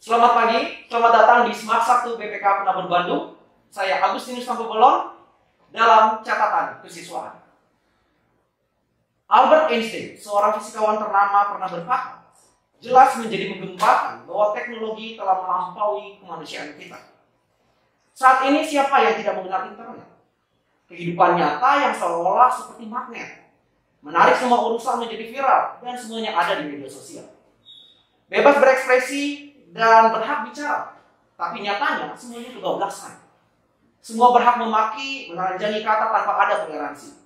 Selamat pagi, selamat datang di Smart 1 BPK Penabur Bandung. Saya Agustinus Tampobolon dalam catatan kesiswaan. Albert Einstein, seorang fisikawan ternama, pernah berkata, jelas menjadi menggemparkan bahwa teknologi telah melampaui kemanusiaan kita. Saat ini siapa yang tidak mengenal internet? Kehidupan nyata yang seolah seperti magnet, menarik semua urusan menjadi viral dan semuanya ada di media sosial. Bebas berekspresi dan berhak bicara, tapi nyatanya semuanya kebablasan. Semua berhak memaki, menelanjangi kata tanpa ada toleransi.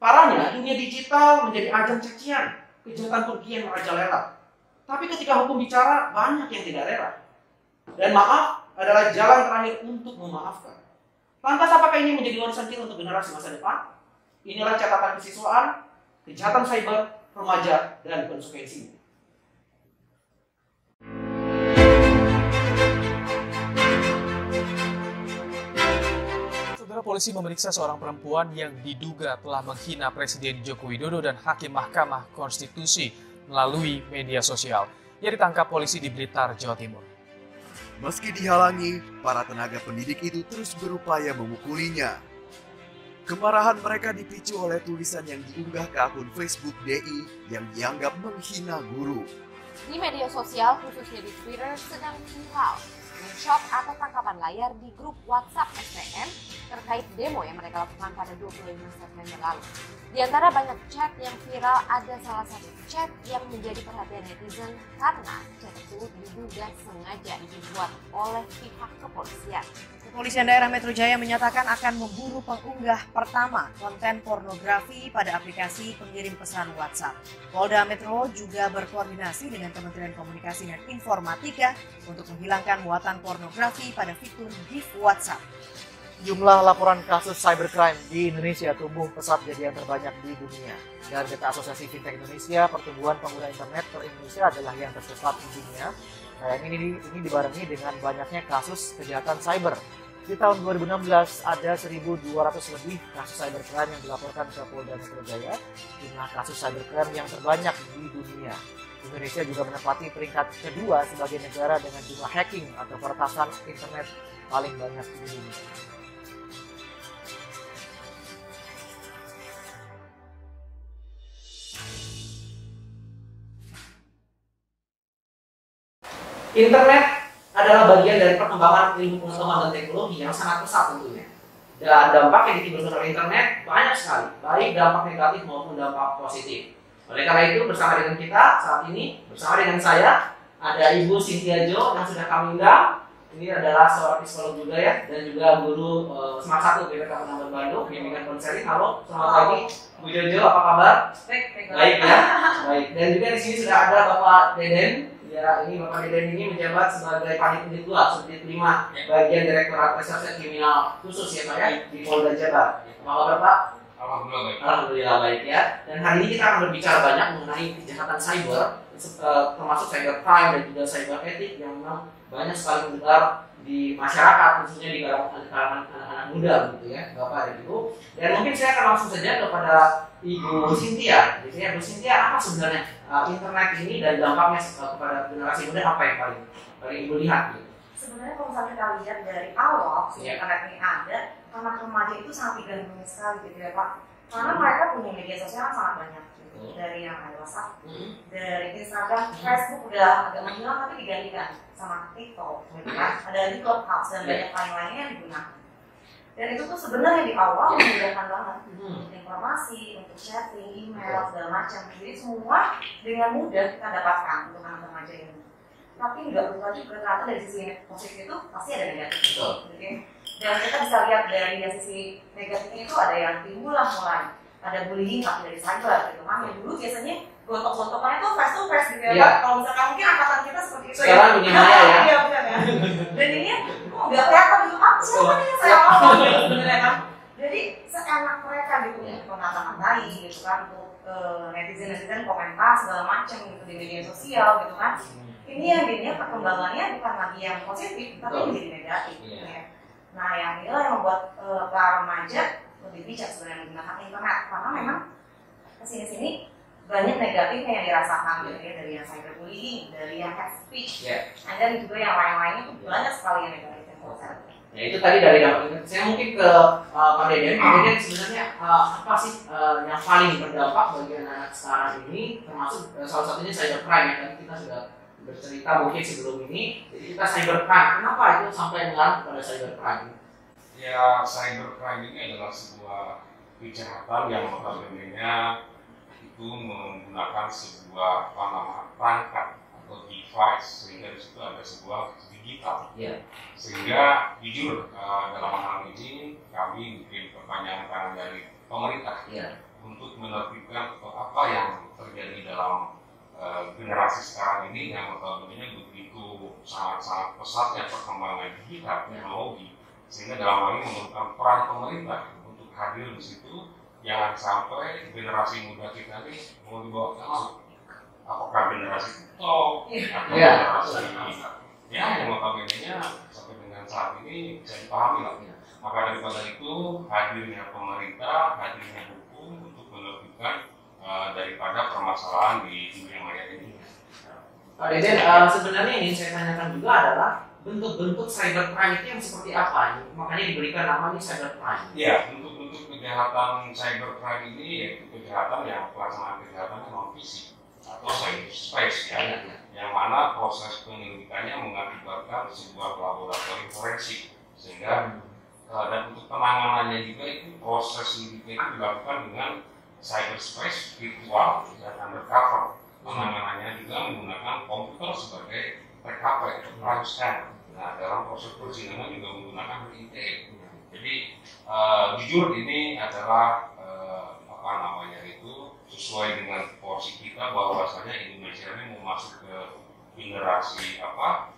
Parahnya, dunia digital menjadi ajang cacian, kejahatan kerugian merajalela. Tapi ketika hukum bicara, banyak yang tidak rela. Dan maaf adalah jalan terakhir untuk memaafkan. Lantas apakah ini menjadi warisan kita untuk generasi masa depan? Inilah catatan kesiswaan, kejahatan cyber, remaja, dan konsekuensinya. Polisi memeriksa seorang perempuan yang diduga telah menghina Presiden Joko Widodo dan Hakim Mahkamah Konstitusi melalui media sosial. Ia ditangkap polisi di Blitar, Jawa Timur. Meski dihalangi, para tenaga pendidik itu terus berupaya memukulinya. Kemarahan mereka dipicu oleh tulisan yang diunggah ke akun Facebook DI yang dianggap menghina guru. Di media sosial, khususnya di Twitter, sedang viral screenshot atau tangkapan layar di grup WhatsApp STM terkait demo yang mereka lakukan pada 25 September lalu. Di antara banyak chat yang viral, ada salah satu chat yang menjadi perhatian netizen karena chat tersebut diduga sengaja dibuat oleh pihak kepolisian. Kepolisian Daerah Metro Jaya menyatakan akan memburu pengunggah pertama konten pornografi pada aplikasi pengirim pesan WhatsApp. Polda Metro juga berkoordinasi dengan Kementerian Komunikasi dan Informatika untuk menghilangkan muatan pornografi pada fitur GIF WhatsApp. Jumlah laporan kasus cybercrime di Indonesia tumbuh pesat jadi yang terbanyak di dunia. Dari data Asosiasi Fintech Indonesia, pertumbuhan pengguna internet per Indonesia adalah yang tercepat di dunia. Ini dibarengi dengan banyaknya kasus kejahatan cyber. Di tahun 2016 ada 1.200 lebih kasus cybercrime yang dilaporkan ke Polda Metro Jaya, jumlah kasus cybercrime yang terbanyak di dunia. Indonesia juga menempati peringkat kedua sebagai negara dengan jumlah hacking atau peretasan internet paling banyak di dunia. Internet adalah bagian dari perkembangan ilmu pengetahuan dan teknologi yang sangat pesat tentunya. Dan dampak yang ditimbulkan oleh internet banyak sekali, baik dampak negatif maupun dampak positif. Oleh karena itu, bersama dengan kita saat ini, bersama dengan saya, ada Ibu Cynthia Jo yang sudah kami undang. Ini adalah seorang psikolog juga ya, dan juga guru Smart 1 BPK Penabur Bandung, bimbingan konseling. Halo, selamat pagi, Bu Jojo, apa kabar? Baik ya, baik. Dan juga di sini sudah ada Bapak Deden. Ya, ini Bapak Deden ini menjabat sebagai Panit Tua, Subdit 5, bagian Direktorat Reserse Kriminal Khusus ya Pak ya, di Polda Jabar. Apa kabar Pak? Alhamdulillah baik. Alhamdulillah baik ya. Dan hari ini kita akan berbicara banyak mengenai kejahatan cyber, termasuk cybercrime dan juga cyber etik yang memang banyak sekali mendengar di masyarakat, khususnya di kalangan anak-anak muda gitu ya, Bapak dan Ibu. Dan mungkin saya akan langsung saja kepada Ibu Cynthia. Gitu ya, Bu Cynthia, apa sebenarnya internet ini dan dampaknya kepada generasi muda, apa yang paling Ibu lihat? Gitu? Sebenarnya kalau misalnya kita lihat dari awal internet ini ada, anak remaja itu sangat digandrungi sekali gitu ya Pak. Karena mereka punya media sosial yang sangat banyak. Dari yang ada WhatsApp, dari Instagram, Facebook udah agak menghilang tapi digantikan sama TikTok, gitu kan? Ada di Clubhouse dan banyak lain-lainnya yang digunakan. Dan itu tuh sebenarnya di awal memudahkan banget informasi untuk chatting, email segala macam. Jadi semua dengan mudah kita dapatkan untuk anak remaja ini. Tapi nggak lupa juga ternyata dari sisi positif itu pasti ada negatif. Okay? Dan kita bisa lihat dari sisi negatifnya itu ada yang timbul lah mulai ada bullying tapi dari cyber gitu kan. Yang dulu biasanya gontok-gontokannya tuh face to face gitu ya. Kalau misalkan mungkin angkatan kita seperti itu sekarang ya. Dunia maya ya. Iya benar ya. Dan ini kok nggak kelihatan gitu kan? Siapa nih yang saya ngomong gitu sebenarnya kan? Jadi seenak mereka gitu untuk menata-natai gitu kan untuk netizen komentar segala macam gitu di media sosial gitu kan. Ini yang jadinya perkembangannya bukan lagi yang positif tapi menjadi negatif. Ya. Nah yang inilah yang membuat para remaja lebih bijak sebenarnya menggunakan internet karena memang kesini-sini banyak negatifnya yang dirasakan gitu ya, dari yang cyberbullying, dari yang hate speech, dan juga yang lain-lainnya banyak sekali yang negatif yang terjadi. Ya itu tadi dari dampak. Saya mungkin ke Pak Deden. Pak Deden sebenarnya apa sih yang paling berdampak bagi anak sekarang ini, termasuk salah satunya cybercrime yang tadi kita sudah bercerita mungkin sebelum ini. Jadi kita cybercrime, kenapa itu sampai mengarah kepada cybercrime? Ya, cybercrime ini adalah sebuah kejahatan yang notabene-nya itu menggunakan sebuah perangkat atau device sehingga di situ ada sebuah digital. Sehingga jujur dalam hal ini kami bikin pertanyaan dari pemerintah untuk menertibkan apa yang terjadi dalam generasi sekarang ini yang notabene begitu sangat-sangat pesatnya perkembangan digital teknologi, sehingga dalam hal ini memerlukan peran pemerintah untuk hadir di situ. Jangan sampai generasi muda kita ini mau dibawa ke mana? Apakah generasi TikTok atau generasi yang notabene-nya sampai dengan saat ini bisa dipahami lah. Maka daripada itu hadirnya pemerintah, hadirnya hukum untuk menertibkan daripada permasalahan di dunia maya ini. Pak Deden, sebenarnya yang ingin saya tanyakan juga adalah bentuk-bentuk cybercrime itu yang seperti apa? Makanya diberikan namanya cybercrime. Iya, bentuk-bentuk kejahatan cybercrime ini yaitu kejahatan yang pelaksanaan kejahatan non fisik atau cyberspace ya, yang mana proses penyelidikannya mengakibatkan sebuah laboratorium forensik, sehingga dan untuk penanganannya juga itu proses lidiknya itu dilakukan dengan cyberspace virtual dan undercover. Penanganannya juga menggunakan komputer sebagai TKP atau crime scan. Nah, dalam proses persidangan juga menggunakan ITE. Jadi jujur ini adalah sesuai dengan porsi kita bahwasanya Indonesia ini mau masuk ke generasi 4.0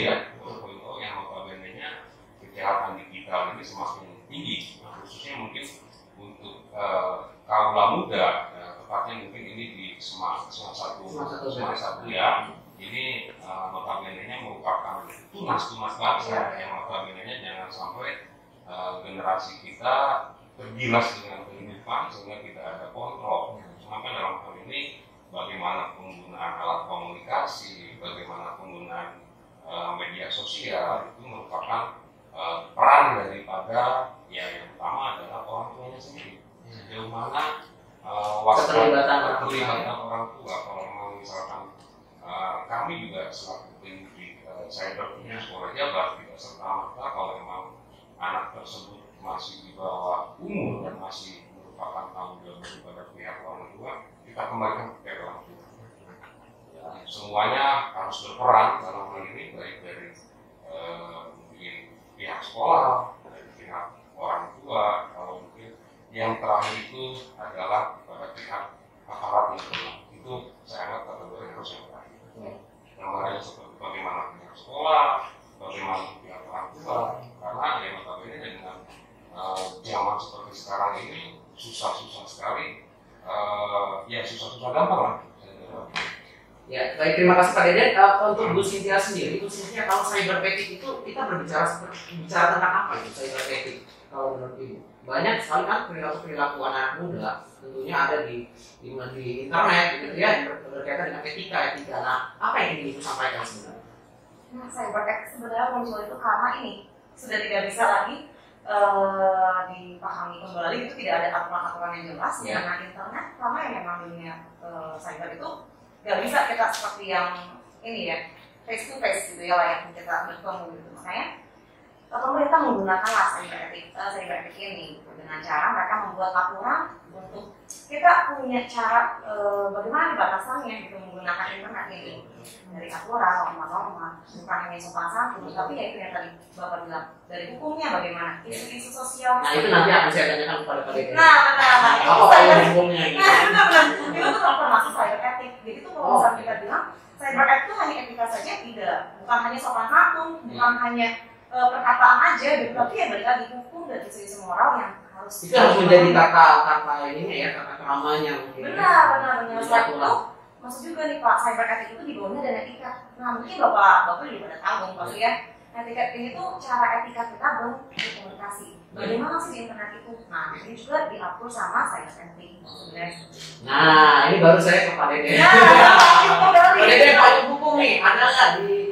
ya, 4.0 yang notabene-nya kejahatan digital ini semakin tinggi. Nah, khususnya mungkin untuk kaula muda, tepatnya mungkin ini di SMA 1 ya. Ini notabene-nya merupakan tunas-tunas bangsa yang notabene-nya jangan sampai generasi kita tergilas dengan kehidupan sehingga tidak ada kontrol. Maka dalam hal ini bagaimana penggunaan alat komunikasi, bagaimana penggunaan media sosial itu merupakan peran daripada yang pertama adalah orang tuanya sendiri. Sejauh mana keterlibatan orang tua, kalau memang misalkan kami juga selaku tim di cyber punya sekolah jabat tidak serta-merta kalau memang anak tersebut masih di bawah umur dan masih merupakan tanggung jawab daripada pihak orang tua, kita kembalikan ke pihak orang tua. Ya, semuanya harus berperan dalam hal ini, baik dari mungkin pihak sekolah, dari pihak orang tua, kalau mungkin yang terakhir itu adalah pada pihak aparat internal. Itu saya anggap kategori harus yang terakhir. Yang lain seperti bagaimana pihak sekolah, bagaimana pihak orang tua, karena yang notabene dengan zaman seperti sekarang ini susah-susah sekali, ya susah-susah gampang lah. Ya, baik, terima kasih Pak Deden. Untuk Bu Cynthia sendiri, Bu Cynthia, kalau cyberpetting itu kita berbicara tentang apa itu cyberpetting? Kalau menurut Ibu, banyak sekali kan perilaku anak muda tentunya ada di internet gitu ya, berkaitan dengan etika. Nah, apa yang ingin Ibu sampaikan sebenarnya? Nah, cyberpetting sebenarnya muncul itu karena ini sudah tidak bisa lagi dipahami kembali, itu tidak ada aturan-aturan yang jelas mengenai internet, karena yang memang dunia cyber itu nggak bisa kita seperti yang ini ya face to face gitu ya, layaknya kita bertemu gitu. Makanya pemerintah menggunakanlah cyber etik ini dengan cara mereka membuat aturan untuk kita punya cara bagaimana batasannya gitu menggunakan internet ini, dari aturan, norma-norma, bukan hanya sopan santun, tapi ya itu yang tadi Bapak bilang dari hukumnya bagaimana, isu-isu sosial. Nah itu nanti akan saya tanyakan kepada Pak Dede. Nah, apa yang hukumnya gitu. benar. Itu tuh termasuk cyber etik. Jadi tuh kalau misalnya kita bilang cyber etik itu hanya etika saja, tidak, bukan hanya sopan santun, bukan hanya perkataan aja gitu, tapi ya balik lagi hukum dan isu-isu moral yang itu harus menjadi kata ini ya, kata keramanya mungkin. Benar. Selain itu, maksud juga nih Pak, cyber etik itu di bawahnya ada etika. Nah mungkin Bapak juga pada tahu dong pasti ya. Etika ini tuh cara etika kita berkomunikasi. Bagaimana sih di internet itu? Nah ini juga diatur sama cyber etik sebenarnya. Nah ini baru saya ke Pak Dede. Pak Dede payung hukum nih, ada nggak di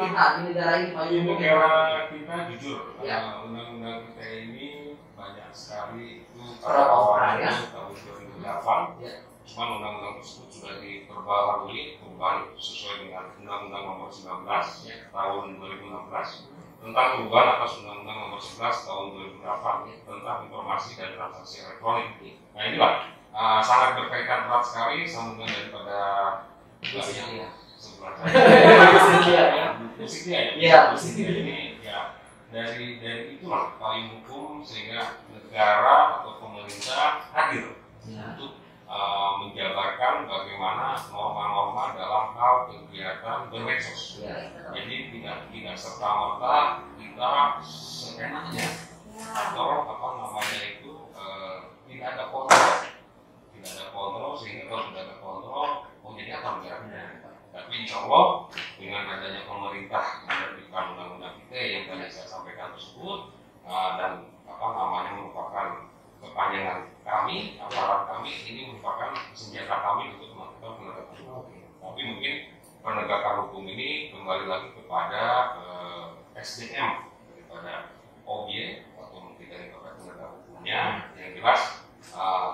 kita di negara ini payung hukum? Negara kita jujur, ya. Undang-undang kita ini banyak sekali itu tahun ya. Tahun 2008. Ya. Cuman undang-undang tersebut sudah diperbarui kembali sesuai dengan Undang-Undang Nomor 19 ya, tahun 2016 tentang perubahan atas Undang-Undang Nomor 11 tahun 2008 ya, tentang informasi dan transaksi elektronik. Nah inilah sangat berkaitan erat sekali sambungan daripada musiknya sebelah saya. Musiknya ya. Ini ya dari itulah payung hukum sehingga negara atau pemerintah hadir untuk menjabarkan bagaimana norma-norma dalam hal kegiatan bermedsos. Jadi tidak serta-merta kita seenaknya atau apa namanya itu tidak ada kontrol sehingga kalau tidak ada kontrol jadi apa negaranya. Tapi insya Allah dengan adanya pemerintah menerbitkan undang-undang kita yang tadi saya sampaikan tersebut dan apa namanya merupakan kepanjangan kami, aparat kami ini merupakan senjata kami untuk melakukan penegakan hukum. Tapi mungkin penegakan hukum ini kembali lagi kepada SDM daripada objek atau mungkin dari penegak hukumnya. Yang jelas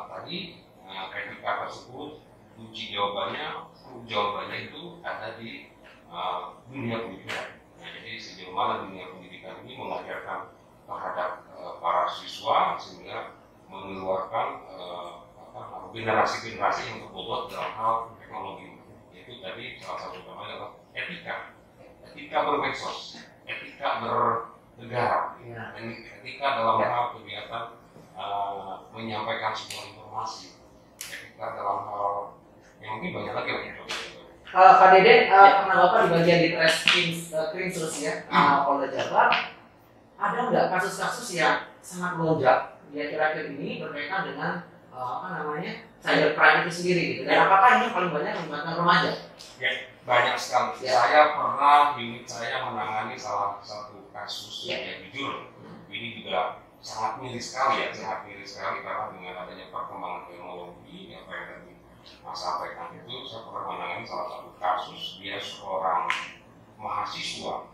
tadi etika tersebut uji jawabannya itu ada di dunia pendidikan. Nah, jadi sejauh mana dunia pendidikan ini mengajarkan terhadap para siswa sehingga mengeluarkan generasi-generasi yang berbobot dalam hal teknologi. Itu tadi salah satu namanya adalah etika bermedsos, etika bernegara, etika dalam hal kegiatan menyampaikan sebuah informasi, etika dalam hal yang mungkin banyak lagi lah. Pak Dede, karena Bapak di bagian di Krimsus ya, Polda Jabar, ada nggak kasus-kasus yang sangat melonjak di akhir-akhir ini berkaitan dengan cybercrime itu sendiri gitu? Dan apakah ini paling banyak melibatkan remaja? Ya, banyak sekali. Saya pernah unit saya menangani salah satu kasus yang jujur ini juga sangat miris sekali karena dengan adanya perkembangan teknologi yang tadi Mas sampaikan itu, saya pernah menangani salah satu kasus. Dia seorang mahasiswa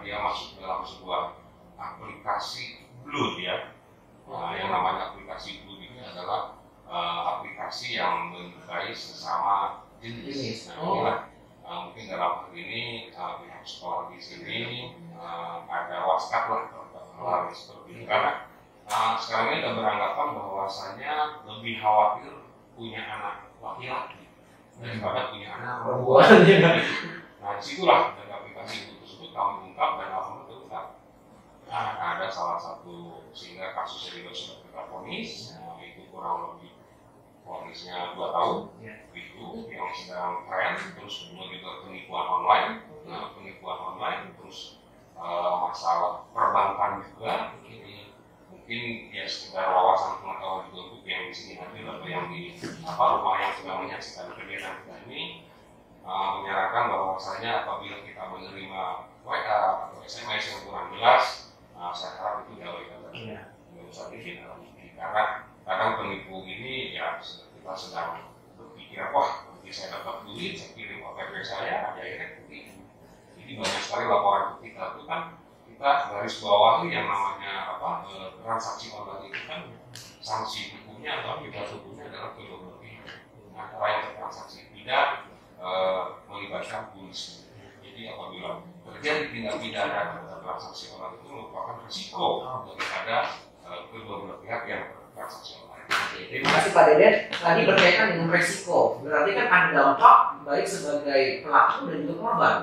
dia masuk dalam sebuah aplikasi Blood ya. Yang namanya aplikasi Blood ini adalah aplikasi yang menyukai sesama jenis. Nah inilah mungkin dalam hal ini pihak sekolah di sini ada waskat lah hal seperti ini karena sekarang ini ada beranggapan bahwasanya lebih khawatir punya anak laki-laki daripada punya anak perempuan. Nah disitulah dari aplikasi itu tersebut kami ungkap dan alhamdulillah terungkap. Ada salah satu sehingga kasusnya juga sudah kita vonis, itu kurang lebih vonisnya 2 tahun itu yang sedang tren. Terus kemudian juga penipuan online, terus masalah perbankan juga. Mungkin ya sekedar wawasan pengetahuan juga untuk yang di sini hadir atau yang di rumah yang sedang menyaksikan kegiatan kita ini menyarankan bahwasanya apabila kita menerima WA atau SMS yang kurang jelas, saya harap itu diabaikan saja, nggak usah ditindak karena kadang penipu ini ya kita sedang berpikir wah nanti saya dapat duit, saya kirim OTP saya, ada akhirnya begitu. Jadi banyak sekali laporan ke kita itu kan kita garis bawahi yang namanya transaksi online itu kan sanksi hukumnya atau pidana hukumnya adalah kedua pihak antara yang bertransaksi tidak melibatkan polisi. Jadi apabila terjadi tindak pidana transaksi online itu merupakan risiko daripada kedua belah pihak yang transaksi online. Terima kasih Pak Deden. Tadi berkaitan dengan resiko. Berarti kan ada dampak baik sebagai pelaku dan juga korban.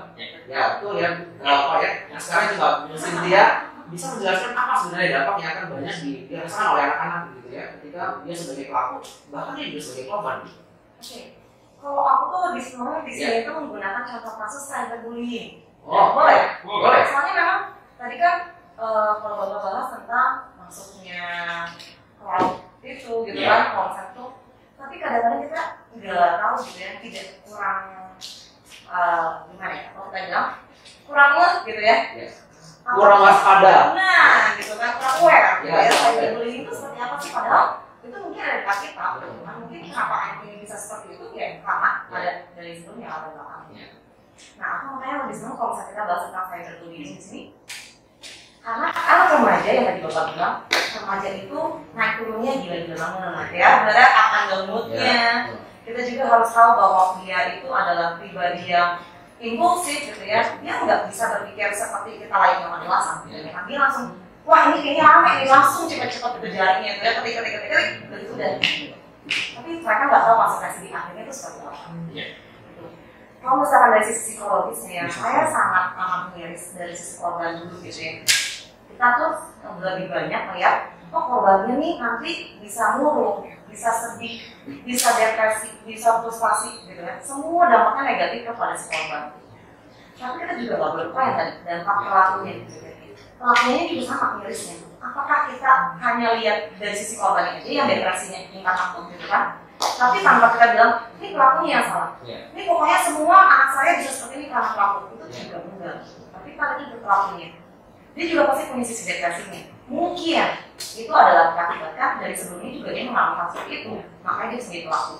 Ya betul ya. Pak ya. Nah sekarang juga Cynthia bisa menjelaskan apa sebenarnya dampak yang akan banyak dirasakan oleh anak-anak gitu ya, ketika dia sebagai pelaku, bahkan dia juga sebagai korban. Oke. Kalau aku tuh lebih senang di sini itu menggunakan contoh kasus cyberbullying. Oh, boleh. Boleh. Soalnya memang tadi kan kalau Bapak bahas tentang masuknya cloud itu gitu kan, konsep itu. Tapi kadang-kadang kita nggak tahu gitu ya, tidak kurang gimana ya? Kalau kita bilang kurang gitu ya. Kurang waspada. Nah, gitu kan, kurang aware. Ya, cyberbullying itu seperti apa sih? Padahal itu mungkin ada di dekat kita. Nah, mungkin kenapa ini bisa seperti itu ya karena ada dari sebelumnya atau belakangnya. Nah, aku makanya lebih senang kalau misalnya kita bahas tentang cyberbullying di sini. Karena anak remaja yang tadi Bapak bilang, remaja itu naik turunnya gila-gila banget ya. Sebenarnya akan moodnya. Kita juga harus tahu bahwa dia itu adalah pribadi yang impulsif gitu ya. Dia nggak bisa berpikir seperti kita lain yang dewasa. Dia langsung, wah ini kayaknya rame nih, langsung cepat-cepat jarinya itu ya, ketik begitu dan tapi mereka nggak tahu konsekuensi di akhirnya itu seperti apa. Kalau misalkan dari sisi psikologisnya ya, saya sangat amat miris dari sisi korban dulu gitu ya. Kita tuh lebih banyak melihat, oh korbannya nih nanti bisa murung, bisa sedih, bisa depresi, bisa frustasi gitu ya. Semua dampaknya negatif kepada si korban. Tapi kita juga nggak berlupa yang tadi dampak pelakunya gitu ya. Pelakunya juga sama mirisnya. Apakah kita hanya lihat dari sisi korbannya aja yang depresinya tingkat akut gitu kan? Tapi tanpa kita bilang, ini pelakunya yang salah. Ini pokoknya semua anak saya bisa seperti ini karena pelaku. Itu juga enggak. Tapi kalau itu pelakunya, dia juga pasti punya sisi depresinya. Mungkin itu adalah akibatkan dari sebelumnya juga dia mengalami seperti itu. Makanya dia sendiri pelaku.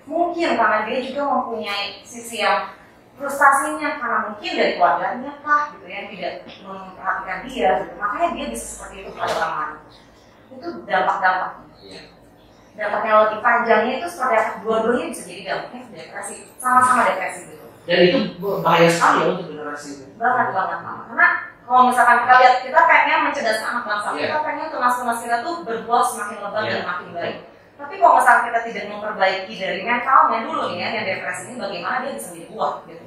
Mungkin karena dia juga mempunyai sisi yang frustasinya karena mungkin dari keluarganya kah gitu ya, tidak memperhatikan dia gitu. Makanya dia bisa seperti itu pada orang lain. Itu dampak-dampaknya. Dampaknya lebih panjangnya itu seperti apa? Dua-duanya bisa jadi dampaknya depresi, sama-sama depresi gitu. Dan itu bahaya sekali ya untuk generasi itu. Banget. Karena kalau misalkan kita lihat, kita pengen mencerdaskan anak bangsa, kita pengen tunas-tunas kita tuh berbuah semakin lebar dan makin baik. Tapi kalau misalkan kita tidak memperbaiki dari mentalnya dulu nih ya, yang depresi ini bagaimana dia bisa menjadi buah gitu.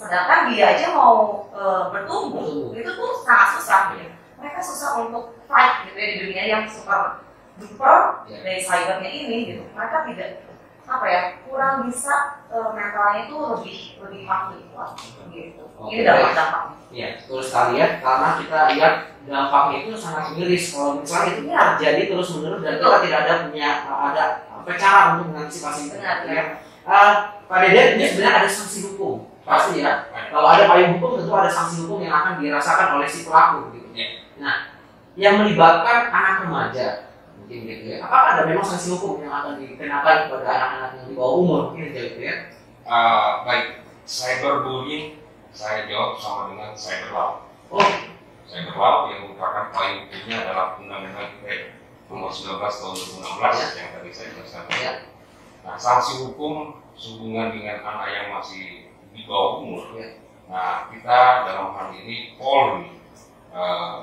Sedangkan dia aja mau bertumbuh, itu tuh sangat susah gitu. Mereka susah untuk fight gitu ya di dunia yang super duper dari cybernya ini gitu. Mereka tidak kurang bisa mentalnya itu lebih kuat gitu. Ini dampak-dampaknya. Iya, betul sekali ya. Karena kita lihat dampaknya itu sangat miris kalau misalnya itu terjadi terus menerus dan kita tidak ada cara untuk mengantisipasi itu. Benar. Pak Deden, ini sebenarnya ada sanksi hukum pasti ya. Kalau ada payung hukum tentu ada sanksi hukum yang akan dirasakan oleh si pelaku gitu. Nah, yang melibatkan anak remaja mungkin gitu ya. Apakah ada memang sanksi hukum yang akan dikenakan kepada anak-anak yang di bawah umur mungkin gitu ya? Baik, cyberbullying saya jawab sama dengan cyberlaw. Cyberlaw yang merupakan payung hukumnya adalah Undang-Undang ITE nomor 19 tahun 2016 yang tadi saya jelaskan. Nah, sanksi hukum sehubungan dengan anak yang masih di bawah umur. Nah, kita dalam hal ini Polri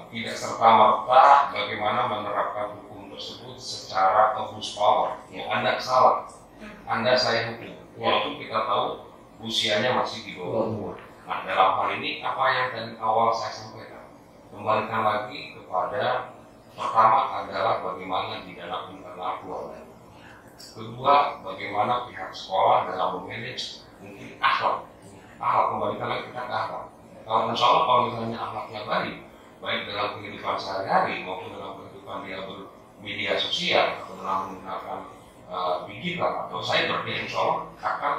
tidak serta-merta bagaimana menerapkan hukum tersebut secara abuse power. Anda salah, Anda saya hukum. Walaupun kita tahu usianya masih di bawah umur. Nah, dalam hal ini apa yang tadi awal saya sampaikan, kembalikan lagi kepada pertama adalah bagaimana di dalam internal keluarga. Kedua, bagaimana pihak sekolah dalam memanage mungkin akhlak. Kembalikan lagi kita ke akhlak. Kalau insya Allah kalau misalnya akhlaknya baik dalam kehidupan sehari-hari maupun dalam kehidupan dia bermedia sosial atau dalam menggunakan digital atau cyber, dia insya Allah akan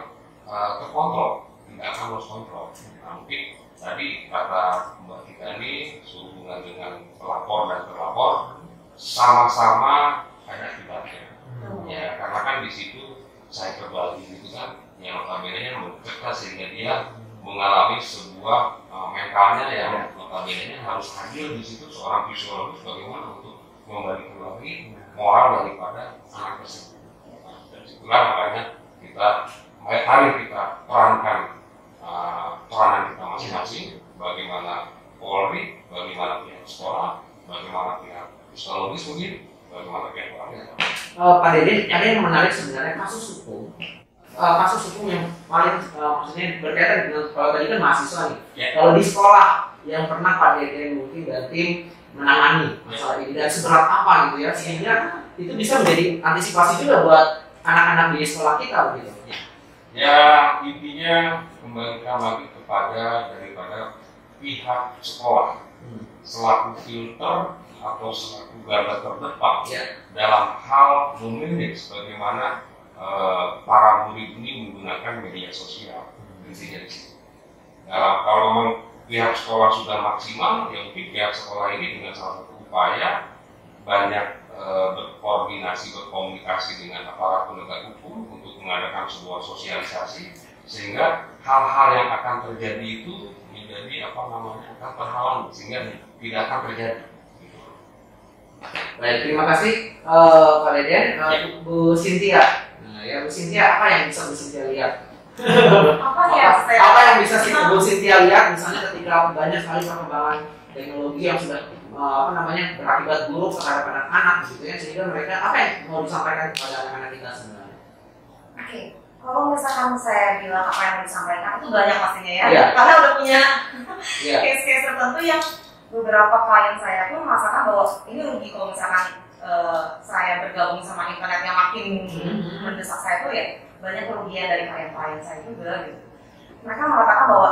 terkontrol, tidak akan lost control. Nah, mungkin tadi kata Mbak Tika ini sehubungan dengan pelapor dan terlapor sama-sama ada akibatnya. Ya, karena kan di situ cyberbullying itu kan yang notabene mencegah sehingga dia mengalami sebuah mentalnya yang notabene harus hadir di situ seorang fisiologis bagaimana untuk membalikan lagi moral daripada anak tersebut. Dan situlah makanya mari kita perankan peranan kita masing-masing, bagaimana Polri, bagaimana pihak sekolah, bagaimana pihak psikologis mungkin, bagaimana pihak keluarga. Pak Deden, ada yang menarik sebenarnya kasus hukum yang paling maksudnya berkaitan dengan kalau tadi kan mahasiswa nih. Ya. Kalau di sekolah yang pernah Pak Deden mungkin dan tim menangani masalah ini dan seberat apa gitu ya sehingga itu bisa menjadi antisipasi juga buat anak-anak di sekolah kita begitu. Ya intinya kembalikan lagi kepada daripada pihak sekolah selaku filter atau selaku garda terdepan dalam hal memanage bagaimana para murid ini menggunakan media sosial. Intinya di situ. Kalau memang pihak sekolah sudah maksimal, ya mungkin pihak sekolah ini dengan salah satu upaya banyak berkoordinasi, berkomunikasi dengan aparat penegak hukum untuk mengadakan sebuah sosialisasi sehingga hal-hal yang akan terjadi itu menjadi akan terhalang sehingga tidak akan terjadi. Baik, terima kasih Pak Deden. Bu Cynthia. Nah, ya Bu Cynthia, apa yang bisa Bu Cynthia lihat? Apa yang bisa Bu Cynthia lihat misalnya ketika banyak sekali perkembangan teknologi yang sudah berakibat buruk terhadap anak-anak gitu ya, sehingga mereka apa yang mau disampaikan kepada anak-anak kita sebenarnya? Oke, kalau misalkan saya bilang apa yang mau disampaikan itu banyak pastinya ya, Yeah. karena udah punya Yeah. case-case tertentu yang beberapa klien saya pun merasakan bahwa ini rugi kalau misalkan saya bergabung sama internet yang makin mendesak saya tuh ya banyak kerugian dari klien-klien saya juga gitu. Mereka mengatakan bahwa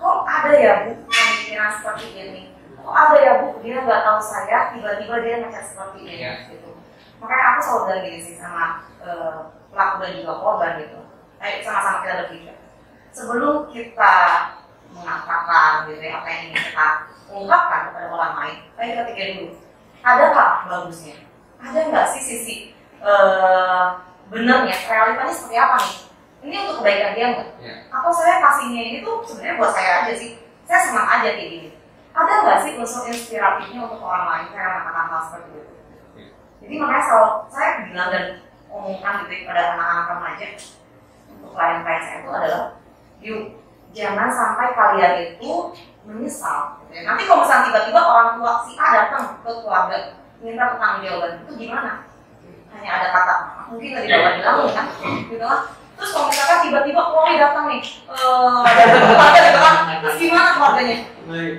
kok ada ya Bu pemikiran seperti ini, kok ada ya Bu dia nggak tahu saya tiba-tiba dia ngechat seperti ini gitu. Makanya aku selalu bilang gini sih sama pelaku dan juga korban gitu, sama-sama kita berpikir sebelum kita mengatakan gitu ya apa yang ingin kita ungkapkan kepada orang lain, kita pikir dulu adakah bagusnya, ada nggak sih sisi benarnya, realitanya seperti apa nih? Ini untuk kebaikan dia nggak? Atau saya kasihnya ini tuh sebenarnya buat saya aja sih, saya senang aja kayak gini. Ada nggak sih unsur inspiratifnya untuk orang lain saya mengatakan hal seperti itu? Jadi makanya selalu saya bilang dan omongkan gitu kepada anak-anak remaja untuk klien-klien saya itu adalah, yuk jangan sampai kalian itu menyesal. Gitu ya. Nanti kalau misalnya tiba-tiba orang tua si A datang ke keluarga minta pertanggungjawaban, itu gimana? Hanya ada kata mungkin tadi bapak bilang kan, gitu kan. Terus kalau misalkan tiba-tiba Polri datang nih, keluarga gitu kan, terus gimana keluarganya?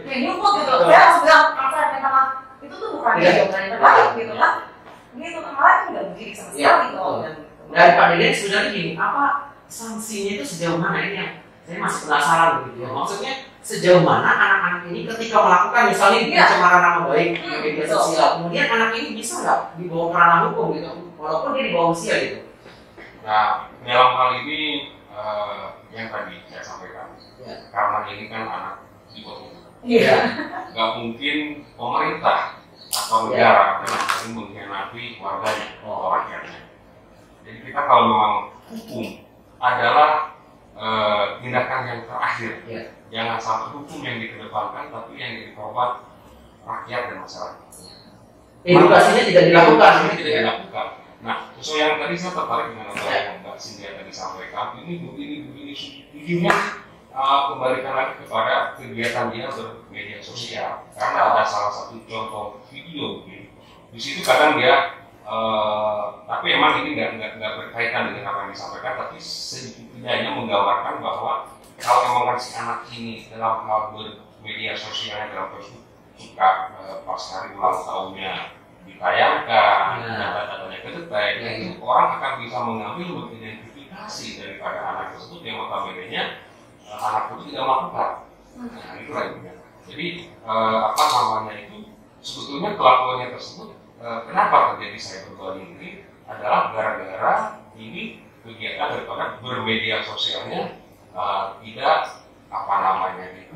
Ya nyumput gitu. Saya harus bilang, saya minta maaf. Itu tuh bukan jawaban yang terbaik gitu kan. Gitu kan, malah itu nggak mendidik sama sekali gitu. Dan Pak Deden sebenarnya gini, apa sanksinya itu sejauh mana ini yang saya masih penasaran begitu ya. Maksudnya sejauh mana anak-anak ini ketika melakukan misalnya pencemaran nama baik di media sosial, kemudian anak ini bisa nggak dibawa ke ranah hukum gitu, walaupun dia di bawah usia gitu. Nah, dalam hal ini yang tadi saya sampaikan, karena ini kan anak di bawah umur, nggak mungkin pemerintah atau negara yang mengkhianati warganya atau rakyatnya. Jadi kita kalau memang hukum adalah tindakan yang terakhir, jangan sampai hukum yang dikedepankan, tapi yang jadi korban rakyat dan masyarakat. Edukasinya tidak dilakukan. Nah, sesuai yang tadi saya tertarik dengan apa yang Mbak Cynthia tadi sampaikan, ini begini, ujungnya kembalikan lagi kepada kegiatan dia bermedia sosial. Karena ada salah satu contoh video begini. Di situ kadang dia, tapi emang ini nggak berkaitan dengan apa yang disampaikan, tapi setidaknya menggambarkan bahwa kalau memang si anak ini dalam hal bermedia sosialnya dalam Facebook suka pas hari ulang tahunnya ditayangkan, data-datanya kedetek, itu orang akan bisa mengambil mengidentifikasi daripada anak tersebut yang notabene-nya anak itu tidak melakukan. Nah, itu lainnya. Jadi itu sebetulnya kelakuannya tersebut kenapa terjadi cyberbullying ini adalah gara-gara ini kegiatan daripada bermedia sosialnya tidak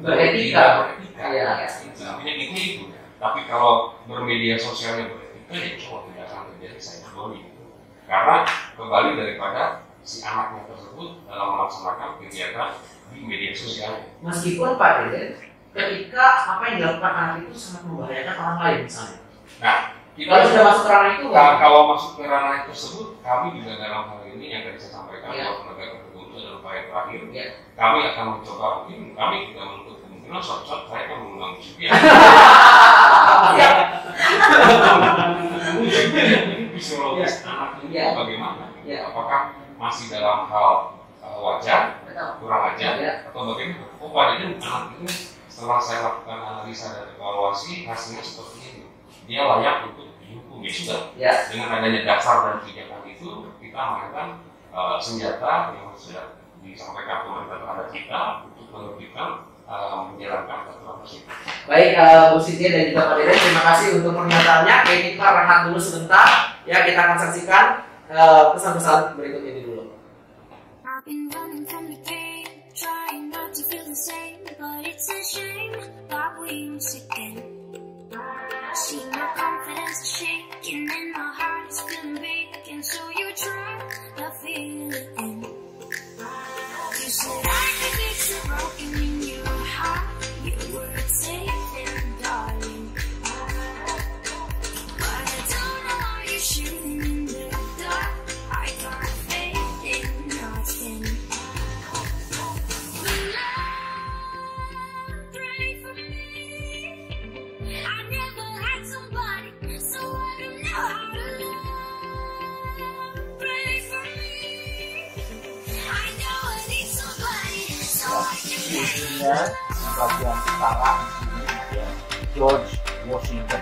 beretika. Intinya itu. Tapi kalau bermedia sosialnya beretika, ya tidak akan terjadi cyberbullying. Karena kembali daripada si anaknya tersebut dalam melaksanakan kegiatan di media sosial. Meskipun Pak Deden, ketika apa yang dilakukan anak itu sangat membahayakan orang lain misalnya. Nah, kita sudah masuk ke ranah itu. Kalau masuk ke ranah tersebut, kami juga dalam hal ini yang tadi saya sampaikan bahwa penegakan hukum itu adalah upaya terakhir. Kami akan mencoba kami tidak menutup kemungkinan kemungkinan suatu saat saya akan mengundang juga. Fisiologis anak ini bagaimana? Apakah masih dalam hal wajar, kurang wajar, atau bagaimana? Oh, padahal anak ini setelah saya lakukan analisa dan evaluasi hasilnya seperti ini. Dia layak untuk dihukum, ya sudah. Dengan adanya dasar dan pijakan itu, kita mainkan senjata yang sudah disampaikan pemerintah terhadap kita untuk menertibkan menjalankan peraturan tersebut. Baik, Bu Siti dan juga Pak Deden, terima kasih untuk pernyataannya. Oke, kita rehat dulu sebentar. Ya, kita akan saksikan pesan-pesan berikut ini dulu. Bagian utara ya, George Washington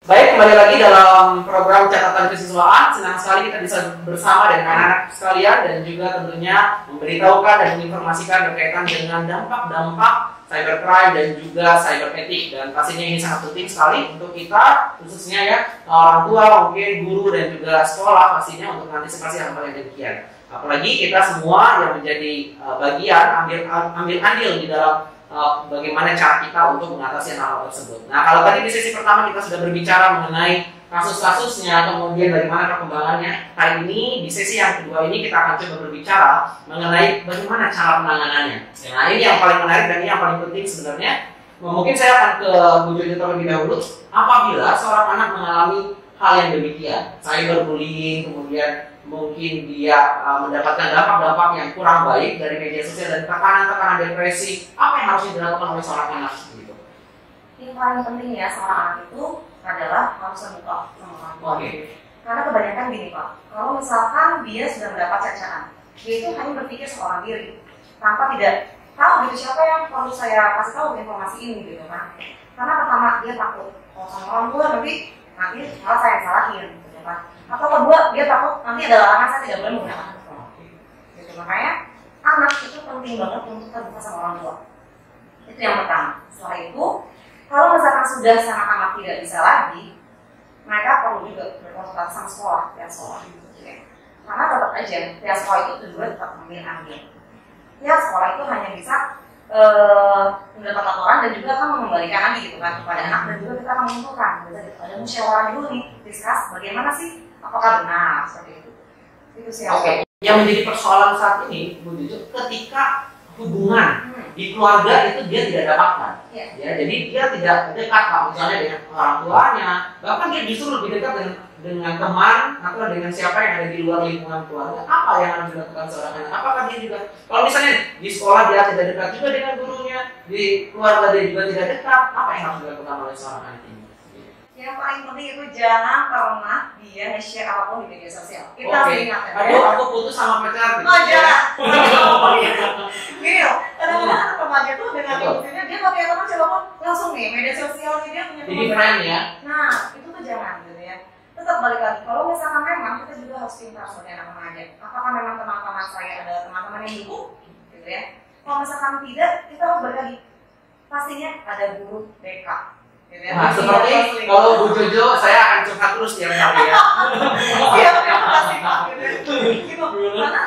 Baik, kembali lagi dalam program catatan kesiswaan. Senang sekali kita bisa bersama dengan anak-anak sekalian dan juga tentunya memberitahukan dan menginformasikan berkaitan dengan dampak-dampak cybercrime dan juga cyberetik. Dan pastinya ini sangat penting sekali untuk kita, khususnya ya orang tua, mungkin guru dan juga sekolah pastinya untuk mengantisipasi hal-hal yang demikian. Apalagi kita semua yang menjadi bagian ambil andil di dalam bagaimana cara kita untuk mengatasi hal tersebut. Nah, kalau tadi di sesi pertama kita sudah berbicara mengenai kasus-kasusnya, kemudian bagaimana perkembangannya. Kali ini di sesi yang kedua ini kita akan coba berbicara mengenai bagaimana cara penanganannya. Nah, ini yang paling menarik dan ini yang paling penting sebenarnya. Mungkin saya akan ke Bu Jojo terlebih dahulu. Apabila seorang anak mengalami hal yang demikian, cyberbullying, kemudian mungkin dia mendapatkan dampak-dampak yang kurang baik dari media sosial dan tekanan-tekanan depresi, apa yang harus dilakukan oleh seorang anak seperti itu? Yang paling penting ya seorang anak itu adalah harus terbuka sama orang tua. Karena kebanyakan gini Pak, kalau misalkan dia sudah mendapat cacaan, dia itu hanya berpikir seorang diri, tanpa tidak tahu gitu siapa yang perlu saya kasih tahu informasi ini gitu kan. Karena pertama dia takut kalau sama orang tua nanti malah saya yang salahin gitu kan. Atau kedua dia takut nanti ada larangan saya tidak boleh menggunakan handphone. Gitu, makanya anak itu penting banget untuk terbuka sama orang tua. Itu yang pertama. Setelah itu, kalau misalkan sudah sangat amat tidak bisa lagi, mereka perlu juga berkonsultasi sama sekolah, pihak sekolah. Gitu ya. Karena tetap aja pihak sekolah itu juga tetap mengambil andil. Pihak sekolah itu hanya bisa mendapat laporan dan juga akan mengembalikan lagi gitu kan kepada anak, dan juga kita akan menentukan. Ada musyawarah dulu nih, diskus bagaimana sih, apakah benar seperti itu. Itu sih. Oke. Yang menjadi persoalan saat ini, Bu Jojo, ketika hubungan di keluarga itu dia tidak dapatkan. Ya, jadi dia tidak dekat Pak, misalnya dengan orang tuanya, bahkan dia justru lebih dekat dengan teman atau dengan siapa yang ada di luar lingkungan keluarga. Apa yang harus dilakukan seorang anak? Apakah dia juga, kalau misalnya di sekolah dia tidak dekat juga dengan gurunya, di keluarga dia juga tidak dekat, apa yang harus dilakukan oleh seorang anak ini? Yang paling penting itu jangan pernah dia nge-share apapun di media sosial. Kita harus ingat ya. Aku putus sama pacar. Oh jangan. Gini loh, kadang-kadang anak remaja tuh dengan impulsifnya dia pakai teman siapapun langsung nih media sosial dia punya jadi friend ya. Nah itu tuh jangan gitu ya. Tetap balik lagi. Kalau misalkan memang kita juga harus pintar sebagai anak remaja. Apakah memang teman-teman saya ada teman-teman yang dukung, gitu ya? Kalau misalkan tidak, kita harus balik lagi. Pastinya ada guru BK. Nah, seperti kalau Bu Jojo, saya akan curhat terus tiap hari ya. Iya, pasti Pak. Gitu. Karena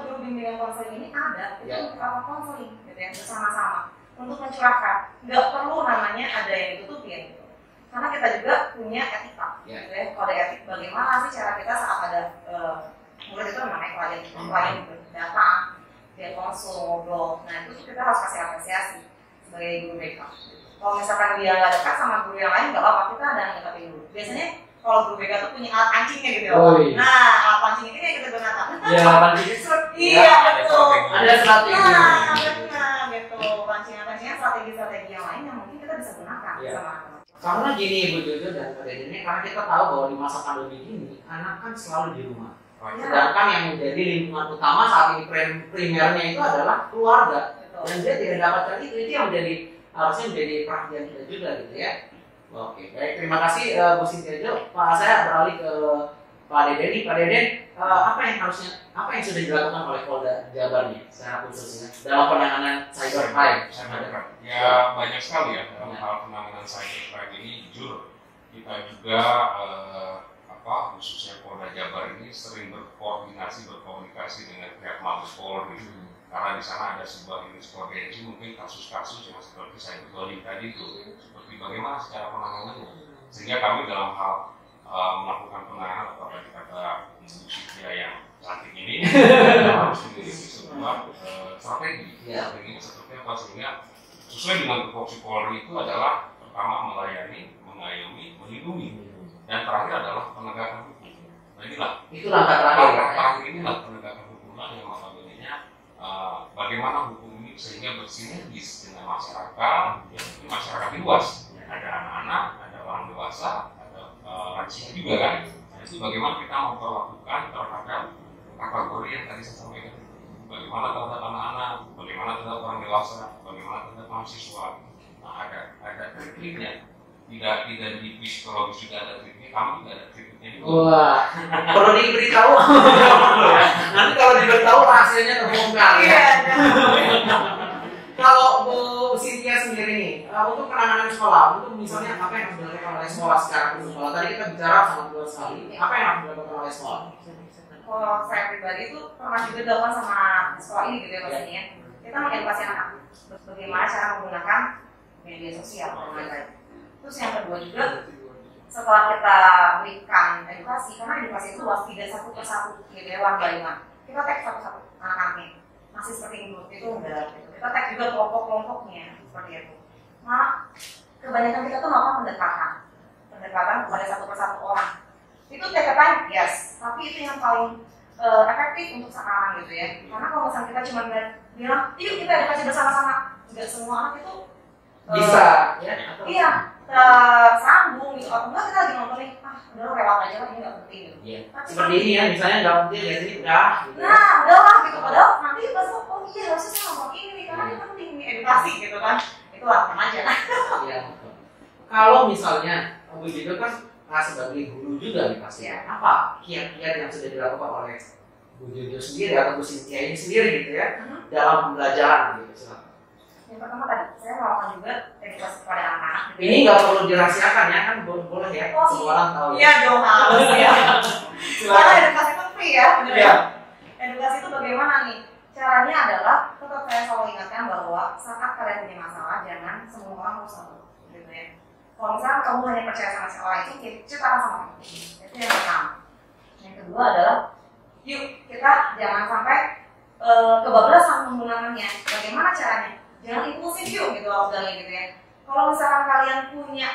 guru bimbingan konseling ini ada, itu untuk apa konseling, gitu ya, bersama-sama untuk mencurahkan. Nggak perlu namanya ada yang ditutupin. Gitu. karena kita juga punya etika, gitu ya. Kode etik bagaimana sih cara kita saat ada murid itu namanya klien datang, dia konsul, ngobrol, nah itu kita harus kasih apresiasi sebagai guru BK. Kalau misalkan dia nggak dekat sama guru yang lain, nggak apa-apa, kita ada yang deketin dulu. Biasanya kalau guru BK tuh punya alat pancingnya gitu ya. Nah, alat pancing ini yang kita gunakan. Ya, pancingnya iya, betul. Ada strategi. Nah, benar gitu. Pancing-pancingnya strategi-strategi yang lain yang mungkin kita bisa gunakan sama karena gini Bu Jojo dan Pak Deden, karena kita tahu bahwa di masa pandemi ini anak kan selalu di rumah. Sedangkan yang menjadi lingkungan utama saat ini primernya itu adalah keluarga. Dan dia tidak dapatkan itu yang harusnya menjadi perhatian kita juga gitu ya. Oke, baik, terima kasih Bu Sintia. Pak, saya beralih ke Pak Deden nih. Pak Deden, apa yang sudah dilakukan oleh Polda Jabar nih secara khususnya dalam penanganan cybercrime? Ya banyak sekali ya dalam hal penanganan cybercrime ini. Jujur kita juga khususnya Polda Jabar ini sering berkomunikasi dengan pihak Mabes Polri. Karena di sana ada sebuah jurisprudensi mungkin kasus-kasus yang seperti cyberbullying tadi itu seperti bagaimana secara penanganannya, sehingga kami dalam hal melakukan penanganan atau tadi kata Bu Sintia yang cantik ini harus memiliki sebuah strategi. Strateginya seperti apa sehingga sesuai dengan tupoksi Polri itu adalah pertama melayani, mengayomi, melindungi, dan terakhir adalah penegakan hukum. Nah inilah itu langkah terakhir inilah penegakan hukum yang notabene-nya bagaimana hukum ini sehingga bersinergis dengan masyarakat, masyarakat luas. Ada anak-anak, ada orang dewasa, ada lansia juga kan. Nah, itu bagaimana kita memperlakukan terhadap kategori yang tadi saya sampaikan. Bagaimana terhadap anak-anak, bagaimana terhadap orang dewasa, bagaimana terhadap mahasiswa. Nah, ada triknya. Tidak di psikologis juga ada triknya, kami juga ada triknya juga. Wah, perlu diberitahu. Nanti kalau diberitahu rahasianya terbongkar ya. Kalau Bu Sintia sendiri nih, untuk penanganan sekolah, untuk misalnya apa yang harus dilakukan oleh sekolah secara khusus? Kalau tadi kita bicara sangat luas sekali, apa yang harus dilakukan oleh sekolah? Kalau saya pribadi itu pernah juga dilakukan sama sekolah ini gitu ya pastinya. Kita mengedukasi anak bagaimana cara menggunakan media sosial dengan baik. Terus yang kedua juga setelah kita berikan edukasi, karena edukasi itu luas, tidak satu persatu gitu ya, one by one. Kita tag satu-satu anak-anaknya masih seperti itu enggak gitu. Kita tag juga kelompok-kelompoknya seperti itu. Nah, kebanyakan kita tuh melakukan pendekatan kepada satu persatu orang. Itu take time, yes, tapi itu yang paling efektif untuk sekarang gitu ya. Karena kalau misalnya kita cuma bilang, yuk kita edukasi bersama-sama, tidak semua anak itu bisa, ya? Iya, sambung gitu. Atau enggak kita lagi nonton nih, udah lewat aja lah, ini nggak penting gitu. Iya. Seperti ini ya, misalnya nggak penting, ya ini udah. Gitu. Nah, udahlah gitu. Padahal nanti pas oh iya harusnya saya ngomong ini nih, karena ini penting nih edukasi gitu kan. Itu lakukan aja. Iya. Kalau misalnya Bu Jojo kan sebagai guru juga nih pasti. Apa kiat-kiat yang sudah dilakukan oleh Bu Jojo sendiri atau Bu Sintia ini sendiri gitu ya dalam pembelajaran gitu? Yang pertama tadi saya melakukan juga edukasi kepada anak-anak. Ini nggak perlu dirahasiakan ya, kan boleh ya, semua orang tahu. Iya dong, harus ya. Karena edukasi itu free ya, benar ya. Edukasi itu bagaimana nih? Caranya adalah tetap saya selalu ingatkan bahwa saat kalian punya masalah jangan semua orang harus tahu, gitu ya. Kalau misalnya kamu hanya percaya sama seorang itu, ceritakan sama kamu. Itu yang pertama. Yang kedua adalah, yuk kita jangan sampai kebablasan menggunakannya. Bagaimana caranya? Jangan impulsif yuk gitu bilangnya gitu ya. Kalau misalkan kalian punya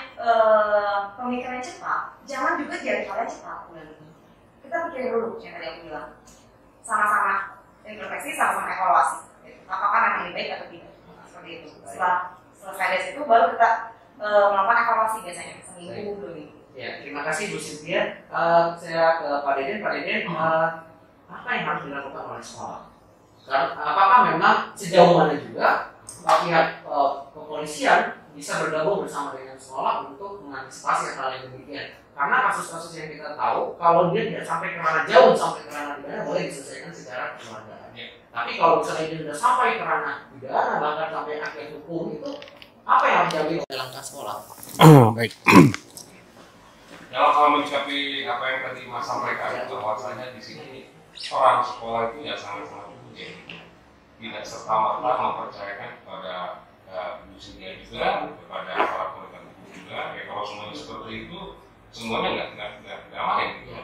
pemikiran cepat, jangan juga jari kalian cepat. Kita pikirin dulu yang tadi aku bilang. Sama-sama introspeksi, sama-sama evaluasi. Apakah memang lebih baik atau tidak? Seperti itu. Setelah selesai dari situ, baru kita melakukan evaluasi biasanya seminggu, 2 minggu. Ya, terima kasih Bu Sintia. Saya ke Pak Deden. Pak Deden, apa yang harus dilakukan oleh sekolah? Apakah memang sejauh mana juga pihak kepolisian bisa bergabung bersama dengan sekolah untuk mengantisipasi hal yang demikian? Karena kasus-kasus yang kita tahu, kalau dia tidak sampai ke ranah jauh, sampai ke ranah pidana, boleh diselesaikan secara kekeluargaan. Tapi kalau misalnya dia sudah sampai ke ranah pidana, bahkan sampai akhir hukum, itu apa yang harus diambil oleh langkah sekolah? Baik. Dalam hal menyikapi apa yang tadi Mas sampaikan, bahwasanya di sini orang sekolah itu ya sangat-sangat tidak serta-merta mempercayakan kepada Bu Sintia juga kepada para penegak hukum juga. Ya kalau semuanya seperti itu, semuanya nggak main. Gitu.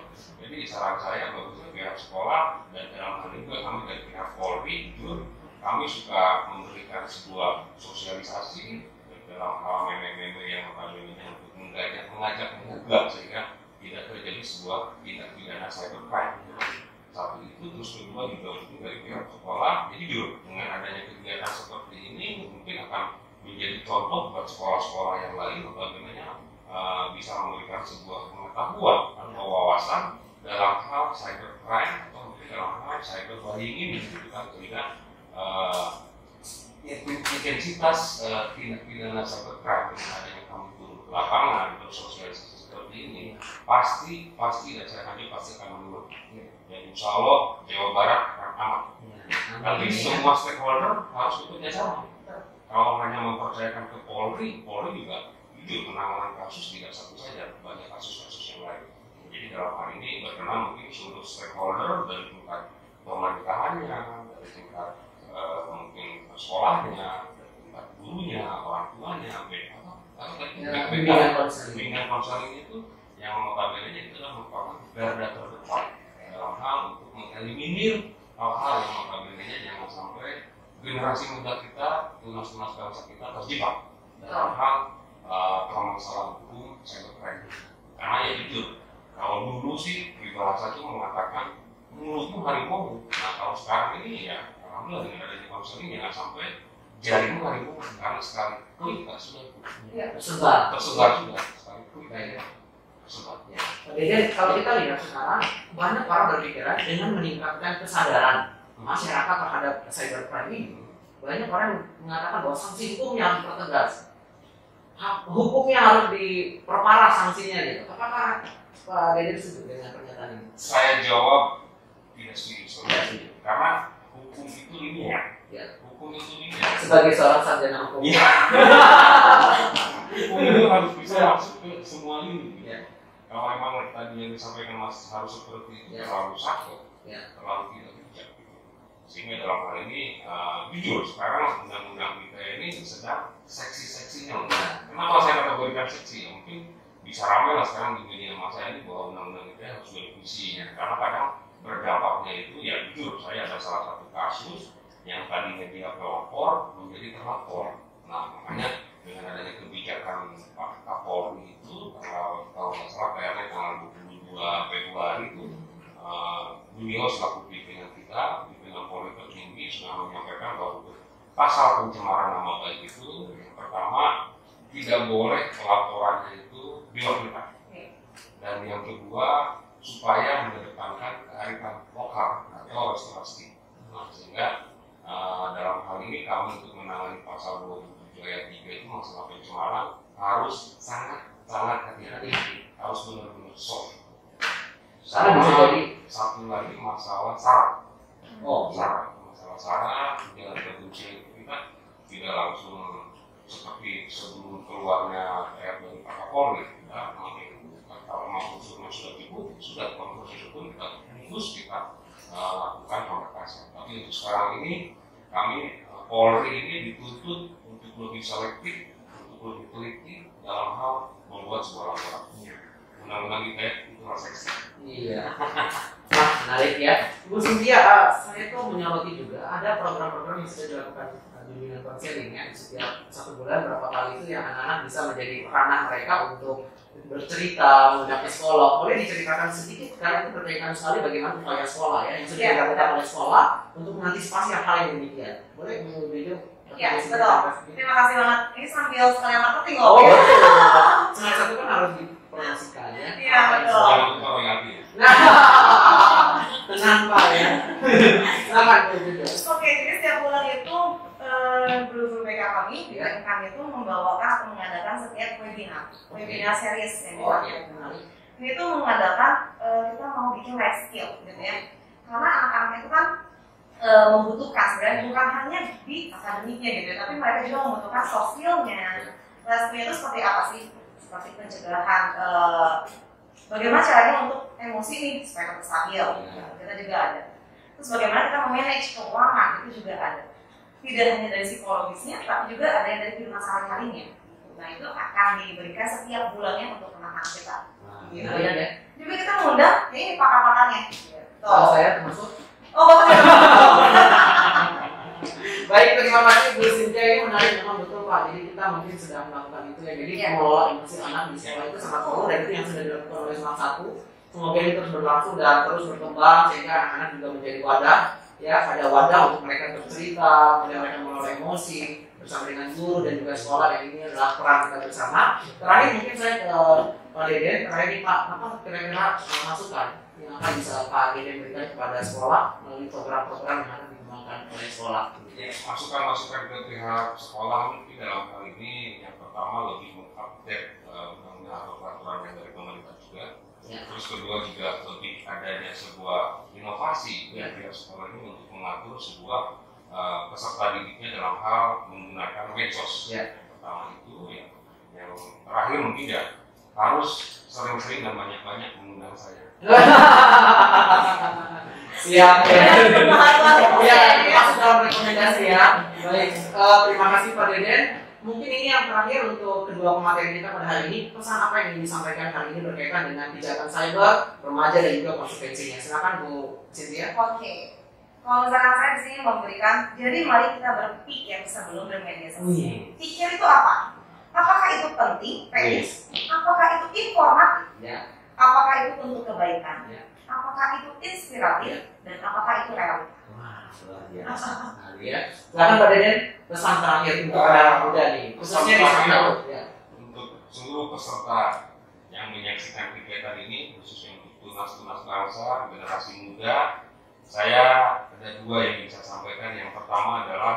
Jadi saran saya bagusnya pihak sekolah dan dalam hal ini juga kami dari pihak Polri, jujur kami suka memberikan sebuah sosialisasi dalam hal meme-meme yang notabene untuk mengajak menggugah sehingga tidak terjadi sebuah tindak pidana cybercrime. Satu itu, terus kedua juga untuk dari pihak sekolah. Jadi jujur dengan adanya kegiatan seperti ini mungkin akan menjadi contoh buat sekolah-sekolah yang lain bagaimana bisa memberikan sebuah pengetahuan atau wawasan dalam hal cybercrime atau mungkin dalam hal cyberbullying ini gitu kan, sehingga intensitas tindak pidana cybercrime dengan adanya kami turun ke lapangan untuk sosialisasi seperti ini pasti dan saya pasti akan menurun. Dan insya Allah Jawa Barat akan aman. Tapi semua stakeholder harus bekerja sama. Kalau hanya mempercayakan ke Polri juga jujur penanganan kasus tidak satu saja, banyak kasus-kasus yang lain. Jadi dalam hal ini berkenan mungkin seluruh stakeholder dari tingkat pemerintahannya, dari tingkat mungkin sekolahnya, dari tingkat gurunya, orang tuanya, atau dari tingkat bimbingan konseling itu yang notabene itu adalah merupakan garda terdepan dalam hal untuk mengeliminir hal-hal yang notabene jangan sampai generasi muda kita, tunas-tunas bangsa kita terjebak dalam hal permasalahan hukum cybercrime. Karena ya jujur, kalau dulu sih pribahasa itu mengatakan mulutmu harimau. Nah kalau sekarang ini ya alhamdulillah dengan adanya konseling jangan sampai jarimu harimau, karena sekali klik sudah tersebar juga sekali klik tersebar. Jadi kalau kita lihat sekarang banyak orang berpikiran dengan meningkatkan kesadaran masyarakat terhadap cybercrime ini, banyak orang mengatakan bahwa sanksi hukumnya harus dipertegas, hukumnya harus diperparah sanksinya gitu. Apakah Pak Dede setuju dengan pernyataan ini? Saya jawab tidak setuju, karena hukum itu linear. Ya. Hukum itu linear. Sebagai seorang sarjana hukum, ya. Hukum itu harus bisa masuk ke semua lini. Ya. Kalau memang tadi yang disampaikan Mas harus seperti itu, terlalu sakit, terlalu tidak bijak. Sehingga dalam hal ini, jujur sekarang undang-undang kita ini sedang seksi-seksinya. Kenapa saya kategorikan seksi? Mungkin bisa ramai lah sekarang di media massa ini bahwa undang-undang kita harus direvisinya. Karena kadang berdampaknya itu, ya jujur saya ada salah satu kasus yang tadinya dia pelapor menjadi terlapor. Nah makanya dengan adanya kebijakan Pak Kapolri itu kalau nggak salah kayaknya tanggal 22 Februari itu beliau selaku pimpinan kita, pimpinan Polri tertinggi sudah menyampaikan bahwa pasal pencemaran nama baik itu yang pertama tidak boleh pelaporannya itu dilakukan, dan yang kedua supaya mengedepankan kearifan lokal atau restorasi. Nah, sehingga dalam hal ini kami untuk menangani pasal 27 ayat 3 itu masalah pencemaran harus sangat hati-hati, harus benar-benar soft. Satu lagi masalah syarat. Masalah syarat jangan terkunci kita tidak langsung seperti sebelum keluarnya dari Pak Kapolri. Kalau mau unsurnya sudah cukup, sudah proses itu pun kita terus kita lakukan pemberkasan. Tapi untuk sekarang ini kami Polri ini dituntut untuk lebih selektif, untuk lebih teliti dalam hal membuat sebuah laporan. Undang-undang kita itu seksi. Iya. Nah, menarik ya. Bu Cynthia, saya tuh menyoroti juga ada program-program yang sudah dilakukan bimbingan konseling ya. Setiap 1 bulan berapa kali itu yang anak-anak bisa menjadi ranah mereka untuk bercerita, mengundang psikolog. Boleh diceritakan sedikit karena itu berkaitan sekali bagaimana upaya sekolah ya yang sudah dilakukan oleh sekolah untuk mengantisipasi hal yang demikian. Boleh Bu Dejo? Ya, betul. Terima kasih banget. Ini sambil sekalian marketing loh. Oh, semester 1 kan harus dipromosikan ya. Iya, betul. Jangan lupa royalti. Tenang Pak ya. Silakan Bu Dejo. Oke, jadi setiap bulan itu guru-guru BK kami itu membawakan atau mengadakan setiap webinar series yang ini tuh mengadakan kita mau bikin life skill gitu ya, karena anak-anak itu kan membutuhkan sebenarnya bukan hanya di akademiknya gitu ya, tapi mereka juga membutuhkan soft skillnya. Life skill itu seperti apa sih? Seperti pencegahan bagaimana caranya untuk emosi nih supaya tetap stabil, kita juga ada. Terus bagaimana kita memanage keuangan itu juga ada. Tidak hanya dari psikologisnya, tapi juga ada yang dari kehidupan sehari-harinya. Nah itu akan diberikan setiap bulannya untuk anak-anak kita. Gitu. Ya. Juga kita mengundang ini pakar-pakarnya. Kalau saya termasuk. Oh, Bapak Baik, terima kasih Bu Cynthia, ini menarik memang betul Pak. Jadi kita mungkin sedang melakukan itu ya. Jadi mengelola emosi anak di sekolah itu sangat perlu dan itu yang sudah dilakukan oleh salah satu. Semoga ini terus berlangsung dan terus berkembang sehingga anak-anak juga menjadi wadah. Ya, ada wadah untuk mereka bercerita, kemudian mereka mengelola emosi bersama dengan guru dan juga sekolah, dan ini adalah peran kita bersama. Terakhir mungkin saya ke Pak Deden, terakhir nih Pak, apa kira-kira masukan yang akan bisa Pak Deden berikan kepada sekolah melalui program-program yang akan dikembangkan oleh sekolah? Ya, masukan-masukan ke pihak sekolah mungkin dalam hal ini yang pertama lebih mengupdate undang-undang atau peraturan yang dari pemerintah juga. Ya. Terus kedua juga lebih adanya sebuah inovasi dari pihak sekolah ini untuk mengatur sebuah peserta didiknya dalam hal menggunakan medsos. Ya. Yang pertama itu ya. Yang terakhir mungkin ya harus sering-sering dan banyak-banyak mengundang saya. Siap ya, masuk dalam rekomendasi ya. Baik, terima kasih Pak Deden. Mungkin ini yang terakhir untuk kedua pemateri kita pada hari ini. Pesan apa yang ingin disampaikan hari ini berkaitan dengan kejahatan cyber, remaja dan juga konsekuensinya? Silakan Bu Cynthia. Oke. Kalau misalkan saya di sini memberikan, jadi mari kita berpikir sebelum bermedia sosial. Pikir itu apa? Apakah itu penting, teknis? Apakah itu informatif? Ya. Apakah itu untuk kebaikan? Ya. Apakah itu inspiratif? Dan apakah itu realita? Wah, luar biasa. Ya. Silakan Pak Deden, pesan terakhir untuk anak muda nih, khususnya di sana. Ya. Untuk seluruh peserta yang menyaksikan kegiatan ini, khususnya untuk tunas-tunas bangsa, generasi muda, saya ada dua yang ingin saya sampaikan. Yang pertama adalah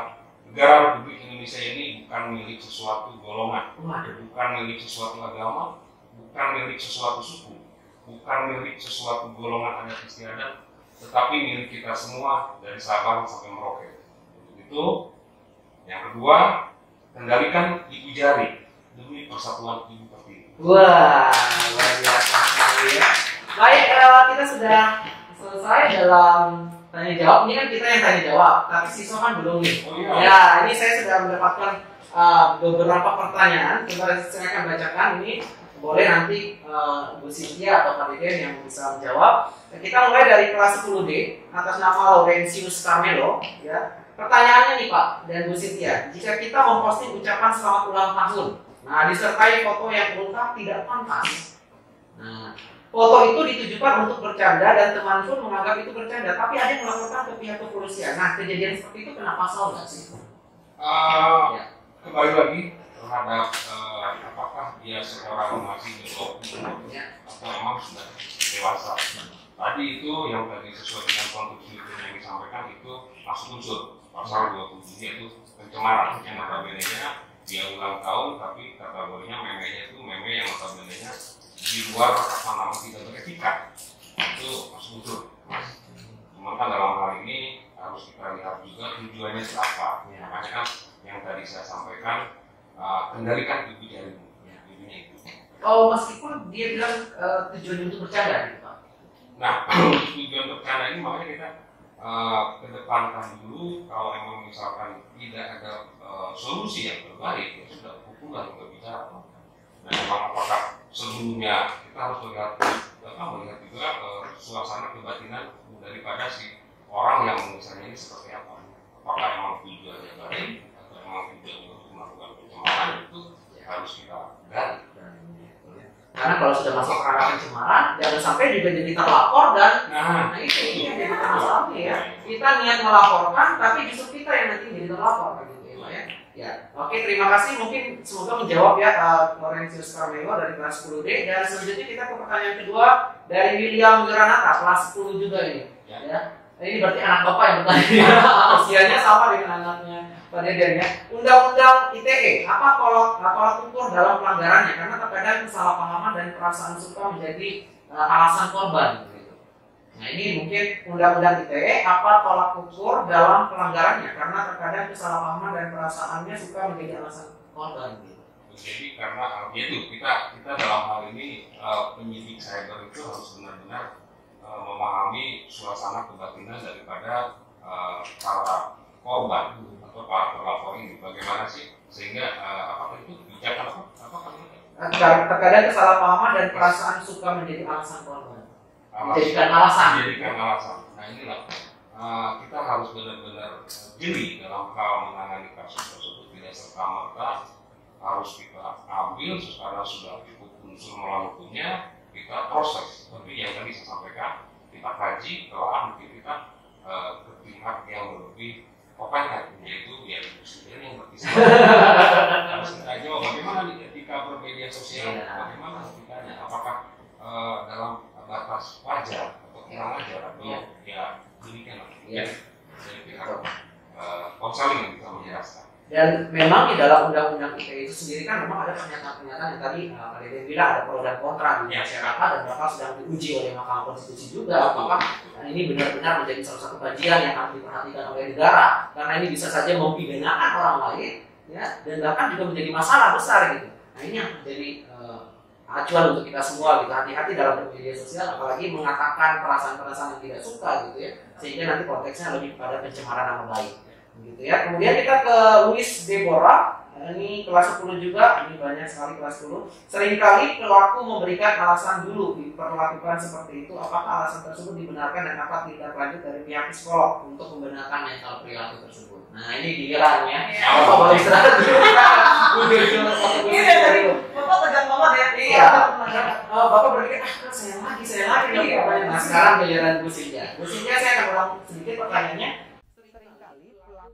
negara Republik Indonesia ini bukan milik sesuatu golongan, bukan milik sesuatu agama, bukan milik sesuatu suku, bukan milik sesuatu golongan adat istiadat, tetapi milik kita semua dari Sabang sampai Merauke. Itu. Yang kedua, kendalikan ibu jari demi persatuan ibu pertiwi. Wah, luar biasa sekali ya. Baik, kita sudah selesai dalam tanya jawab. Ini kan kita yang tanya jawab, tapi siswa kan belum nih. Oh, iya. Ya, ini saya sudah mendapatkan beberapa pertanyaan. Coba saya akan bacakan ini. Boleh nanti Bu Cynthia atau Pak Deden yang bisa menjawab. Kita mulai dari kelas 10D atas nama Laurentius Carmelo. Ya. Pertanyaannya nih Pak dan Bu Cynthia, jika kita memposting ucapan selamat ulang tahun, nah disertai foto yang ultra tidak pantas. Nah, foto itu ditujukan untuk bercanda dan teman pun menganggap itu bercanda, tapi ada yang melaporkan ke pihak kepolisian. Nah, kejadian seperti itu kena pasal nggak sih? Ya. Kembali lagi terhadap apakah dia seorang masih berumur atau memang sudah dewasa. Tadi itu yang tadi sesuai dengan konstruksi yang disampaikan itu masuk unsur pasal 27 yaitu pencemaran yang notabene-nya dia ulang tahun tapi kategorinya meme-nya itu meme yang notabene-nya di luar apa nama tidak beretika, itu masuk unsur. Cuma kan dalam hal ini harus kita lihat juga tujuannya itu apa. Makanya kan yang tadi saya sampaikan kendalikan ibu jarimu. Intinya itu. Oh, meskipun dia bilang tujuan untuk bercanda gitu Pak. Nah, tujuan bercanda ini makanya kita kedepankan dulu. Kalau memang misalkan tidak ada solusi yang terbaik, ya sudah pukulan nggak bicara. Dan memang apakah sebelumnya kita harus melihat juga suasana kebatinan daripada si orang yang misalnya ini seperti apa. Apakah memang tujuannya baik atau memang tujuannya untuk melakukan pencemaran, itu harus kita gali. Karena kalau sudah masuk ke ranah pencemaran, jangan sampai juga jadi terlapor dan nah itu yang jadi masalahnya ya. Kita niat melaporkan, tapi justru kita yang nanti jadi terlapor gitu ya. Ya, oke, terima kasih. Mungkin semoga menjawab ya Laurentius Carmelo dari kelas 10D. Dan selanjutnya kita ke pertanyaan kedua dari William Wiranata, kelas 10 juga ini. Ya. Ini berarti anak bapak yang bertanya. Usianya sama dengan anaknya Pak Deden ya. Undang-undang ITE, apa tolak ukur dalam pelanggarannya? Karena terkadang kesalahpahaman dan perasaan suka menjadi alasan korban. Nah ini mungkin undang-undang ITE, apa tolak ukur dalam pelanggarannya? Karena terkadang kesalahpahaman dan perasaannya suka menjadi alasan korban. Jadi karena itu kita dalam hal ini penyidik cyber itu harus benar-benar memahami suasana kebatinan daripada para korban atau para terlapor ini. Bagaimana sih sehingga apakah itu kebijakan apa Terkadang kesalahpahaman dan perasaan suka menjadi alasan korban. Menjadikan alasan. Nah inilah kita harus benar-benar jeli dalam hal menangani kasus tersebut. Tidak serta-merta harus kita ambil karena sudah cukup unsur melawan hukumnya, kita proses. Tapi yang tadi saya sampaikan, kita kaji, telah mungkin kita ke pihak yang lebih kompeten, yaitu ya itu sendiri yang berkisah. Harus kita jawab bagaimana ketika bermedia sosial, bagaimana etikanya, apakah dalam batas wajar atau kurang wajar atau ya demikian dari pihak konseling yang bisa menjelaskan. Dan memang di dalam undang-undang ITE itu sendiri kan memang ada pernyataan-pernyataan yang tadi Pak Deden bilang ada pro dan kontra di masyarakat dan bakal sedang diuji oleh Mahkamah Konstitusi juga apakah ini benar-benar menjadi salah satu kajian yang harus diperhatikan oleh negara karena ini bisa saja mempidanakan orang lain ya dan bahkan juga menjadi masalah besar gitu. Nah ini yang menjadi acuan untuk kita semua gitu, hati-hati dalam bermedia sosial apalagi mengatakan perasaan-perasaan yang tidak suka gitu ya sehingga nanti konteksnya lebih kepada pencemaran nama baik gitu ya. Kemudian kita ke Luis Deborah, ini kelas 10 juga, ini banyak sekali kelas 10. Seringkali pelaku memberikan alasan dulu diperlakukan seperti itu, apakah alasan tersebut dibenarkan dan apa tindak lanjut dari pihak psikolog untuk membenarkan mental perilaku tersebut. Nah ini giliran ya. Bapak baru istirahat dulu. Bapak tegang banget ya. Iya. Bapak berpikir saya lagi. Nah sekarang giliran Bu Sinja. Bu Sinja saya akan ulang sedikit pertanyaannya.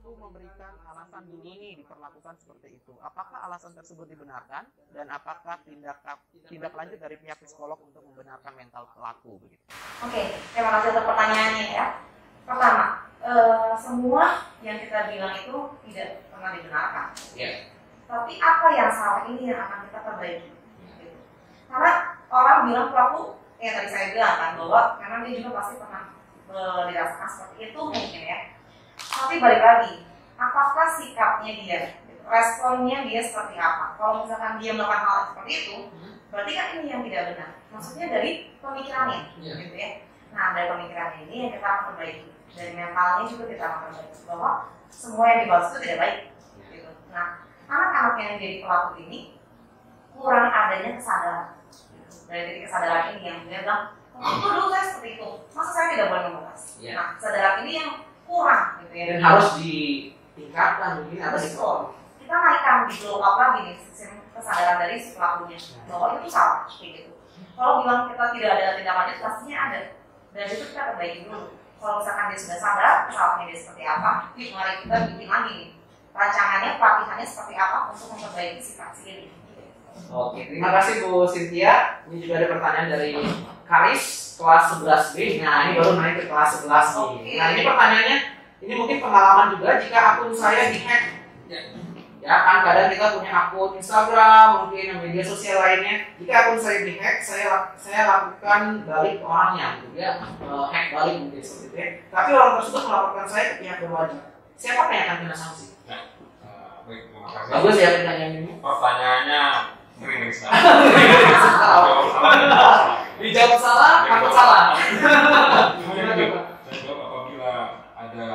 Memberikan alasan dulu nih diperlakukan seperti itu. Apakah alasan tersebut dibenarkan dan apakah tindak lanjut dari pihak psikolog untuk membenarkan mental pelaku begitu? Oke, terima kasih untuk pertanyaannya ya. Pertama, semua yang kita bilang itu tidak pernah dibenarkan. Yeah. Tapi apa yang salah ini yang akan kita perbaiki. Gitu. Karena orang bilang pelaku, ya tadi saya bilang kan bahwa karena dia juga pasti pernah dirasakan seperti itu mungkin ya. Tapi balik lagi, apakah sikapnya dia, responnya dia seperti apa? Kalau misalkan dia melakukan hal seperti itu, berarti kan ini yang tidak benar. Maksudnya dari pemikirannya, gitu ya. Nah dari pemikiran ini yang kita akan perbaiki, dari mentalnya juga kita akan perbaiki bahwa semua yang dibahas itu tidak baik. Gitu. Nah anak-anak yang jadi pelaku ini kurang adanya kesadaran. Dari titik kesadaran ini yang dia bilang, itu dulu saya seperti itu, masa saya tidak boleh membahas. Nah kesadaran ini yang kurang gitu ya. Dan harus ditingkatkan mungkin atau disetor. Kita naikkan di blow up lagi nih sistem kesadaran dari si pelakunya bahwa itu salah seperti itu. Kalau bilang kita tidak ada tindak lanjut pastinya ada dan itu kita perbaiki dulu. Kalau misalkan dia sudah sadar kesalahannya dia seperti apa, mari kita bikin lagi nih rancangannya, pelatihannya seperti apa untuk memperbaiki sikap ini. Oke, terima kasih Bu Cynthia. Ini juga ada pertanyaan dari Karis kelas 11B. Nah, ini baru naik ke kelas 11 nih. Nah, ini pertanyaannya, ini mungkin pengalaman juga jika akun saya dihack. Ya kan, kadang kita punya akun Instagram, mungkin media sosial lainnya. Jika akun saya dihack, saya lakukan balik ke orangnya, gitu ya. Hack balik mungkin seperti itu ya. Tapi orang tersebut melaporkan saya ke pihak berwajib. Siapa yang akan kena sanksi? Baik, terima kasih. Bagus ya pertanyaan ini. Pertanyaannya merinding sekali. Dijawab salah, takut salah. Saya jawab apabila ada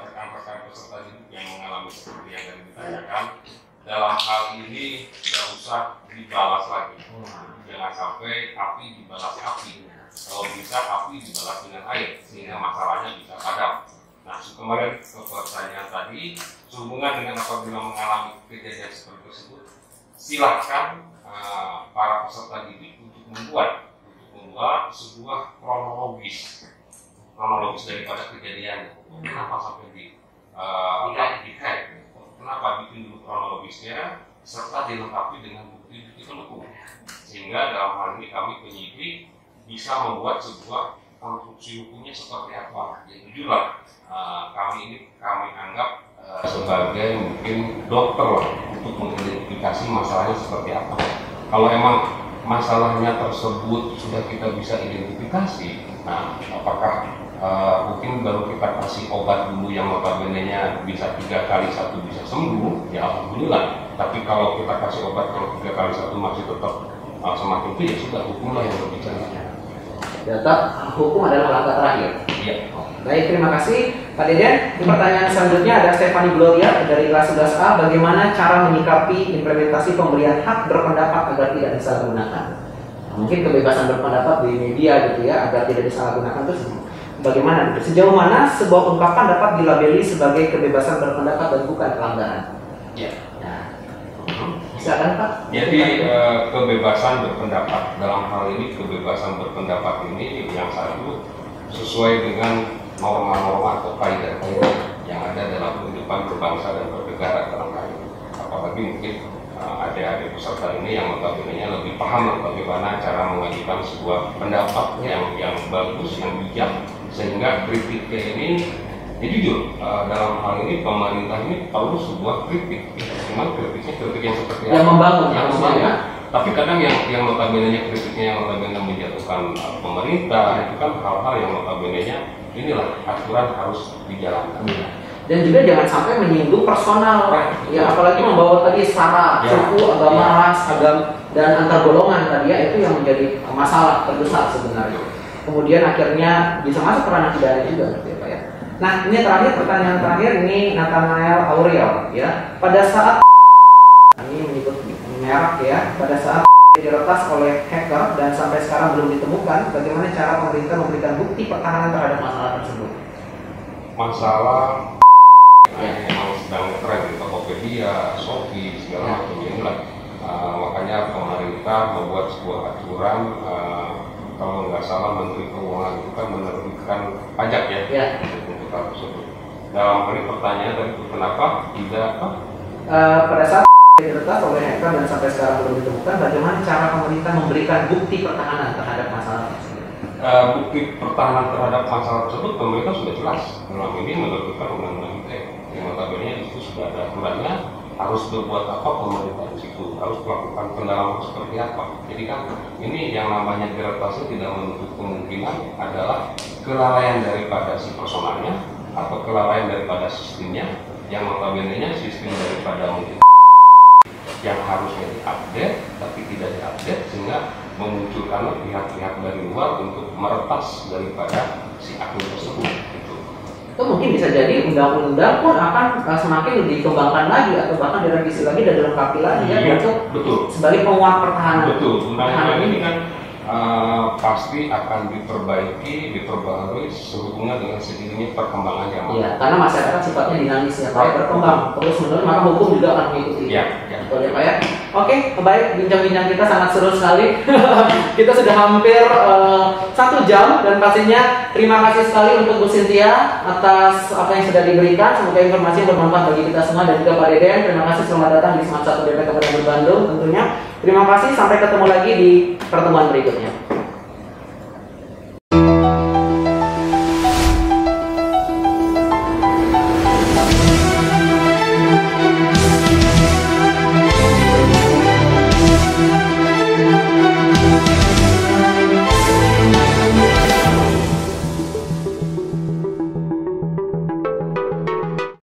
rekan-rekan peserta didik yang mengalami seperti yang tadi ditanyakan, dalam hal ini tidak usah dibalas lagi. Jangan sampai api dibalas api. Kalau bisa api dibalas dengan air sehingga masalahnya bisa padam. Nah, kemarin ke pertanyaan tadi, sehubungan dengan apabila mengalami kejadian seperti tersebut, silakan para peserta didik untuk membuat sebuah kronologis daripada kejadiannya. Kenapa sampai di-hack? Kenapa bikin dulu kronologisnya serta dilengkapi dengan bukti-bukti pendukung, sehingga dalam hal ini kami penyidik bisa membuat sebuah konstruksi hukumnya seperti apa. Yang jujurlah kami anggap sebagai mungkin dokter lah untuk mengidentifikasi masalahnya seperti apa. Kalau emang masalahnya tersebut sudah kita bisa identifikasi, nah apakah mungkin baru kita kasih obat dulu yang notabene-nya bisa 3 kali 1 bisa sembuh, ya alhamdulillah. Tapi kalau kita kasih obat kalau 3 kali 1 masih tetap semakin itu, ya sudah hukumlah yang berbicara. Data hukum adalah langkah terakhir. Iya. Baik, terima kasih Pak Deden. Pertanyaan selanjutnya ada Stephanie Gloria dari kelas 11A. Bagaimana cara menyikapi implementasi pemberian hak berpendapat agar tidak disalahgunakan? Nah, mungkin kebebasan berpendapat di media gitu ya, agar tidak disalahgunakan itu bagaimana? Sejauh mana sebuah ungkapan dapat dilabeli sebagai kebebasan berpendapat dan bukan pelanggaran? Ya. Silakan Pak. Jadi kebebasan berpendapat dalam hal ini, kebebasan berpendapat ini yang satu sesuai dengan norma-norma atau kaidah-kaidah yang ada dalam kehidupan berbangsa dan bernegara dalam hal ini. Apalagi mungkin adik-adik peserta ini yang notabene lebih paham bagaimana cara mengajukan sebuah pendapat yang bagus, yang bijak, sehingga kritiknya ini jujur dalam hal ini pemerintah ini perlu sebuah kritik. Memang kritiknya kritik yang seperti yang membangun, tapi kadang yang notabene kritiknya yang notabene menjatuhkan pemerintah itu kan hal-hal yang notabene inilah aturan harus dijalankan. Dan juga jangan sampai menyinggung personal, ya apalagi membawa tadi sara, suku, agama, ras, dan antar golongan tadi ya, itu yang menjadi masalah terbesar sebenarnya. Kemudian akhirnya bisa masuk ke ranah pidana juga, ya Pak ya. Nah ini terakhir, pertanyaan terakhir ini Nathanael Aurel ya. Pada saat ini menyebut merek ya, pada saat diretas oleh hacker dan sampai sekarang belum ditemukan, bagaimana cara pemerintah memberikan bukti pertahanan terhadap masalah tersebut? Masalah yang sedang tren di Tokopedia, Shopee, segala macam inilah. Makanya pemerintah membuat sebuah aturan, kalau nggak salah Menteri Keuangan itu kan menerbitkan pajak ya untuk hal tersebut. Dalam hal ini pertanyaan tadi kenapa tidak pada saat diretas oleh hacker dan sampai sekarang belum ditemukan, bagaimana cara pemerintah memberikan bukti pertahanan terhadap masalah tersebut? Bukti pertahanan terhadap masalah tersebut pemerintah sudah jelas dalam ini menerbitkan undang-undang ITE yang notabene itu sudah ada aturannya, harus berbuat apa pemerintah di situ, harus melakukan pendalaman seperti apa. Jadi kan ini yang namanya diretas tidak menutup kemungkinan adalah kelalaian daripada si personalnya atau kelalaian daripada sistemnya, yang notabene sistem daripada mungkin yang harusnya diupdate tapi tidak diupdate, sehingga memunculkan pihak-pihak dari luar untuk meretas daripada si akun tersebut. Itu mungkin bisa jadi undang-undang pun akan semakin dikembangkan lagi atau bahkan direvisi lagi dan dilengkapi lagi ya untuk sebagai penguat pertahanan. Betul. Undang-undang ini kan pasti akan diperbaharui sehubungan dengan seiringnya perkembangan zaman. Iya, karena masyarakat sifatnya dinamis ya, Pak, berkembang terus menerus, maka hukum juga akan mengikuti. Iya. Betul ya Pak ya. Oke, baik, bincang-bincang kita sangat seru sekali. Kita sudah hampir 1 jam dan pastinya terima kasih sekali untuk Bu Cynthia atas apa yang sudah diberikan. Semoga informasi yang bermanfaat bagi kita semua dan juga Pak Deden. Terima kasih, selamat datang di Smart 1 DP Kabupaten Bandung tentunya. Terima kasih, sampai ketemu lagi di pertemuan berikutnya.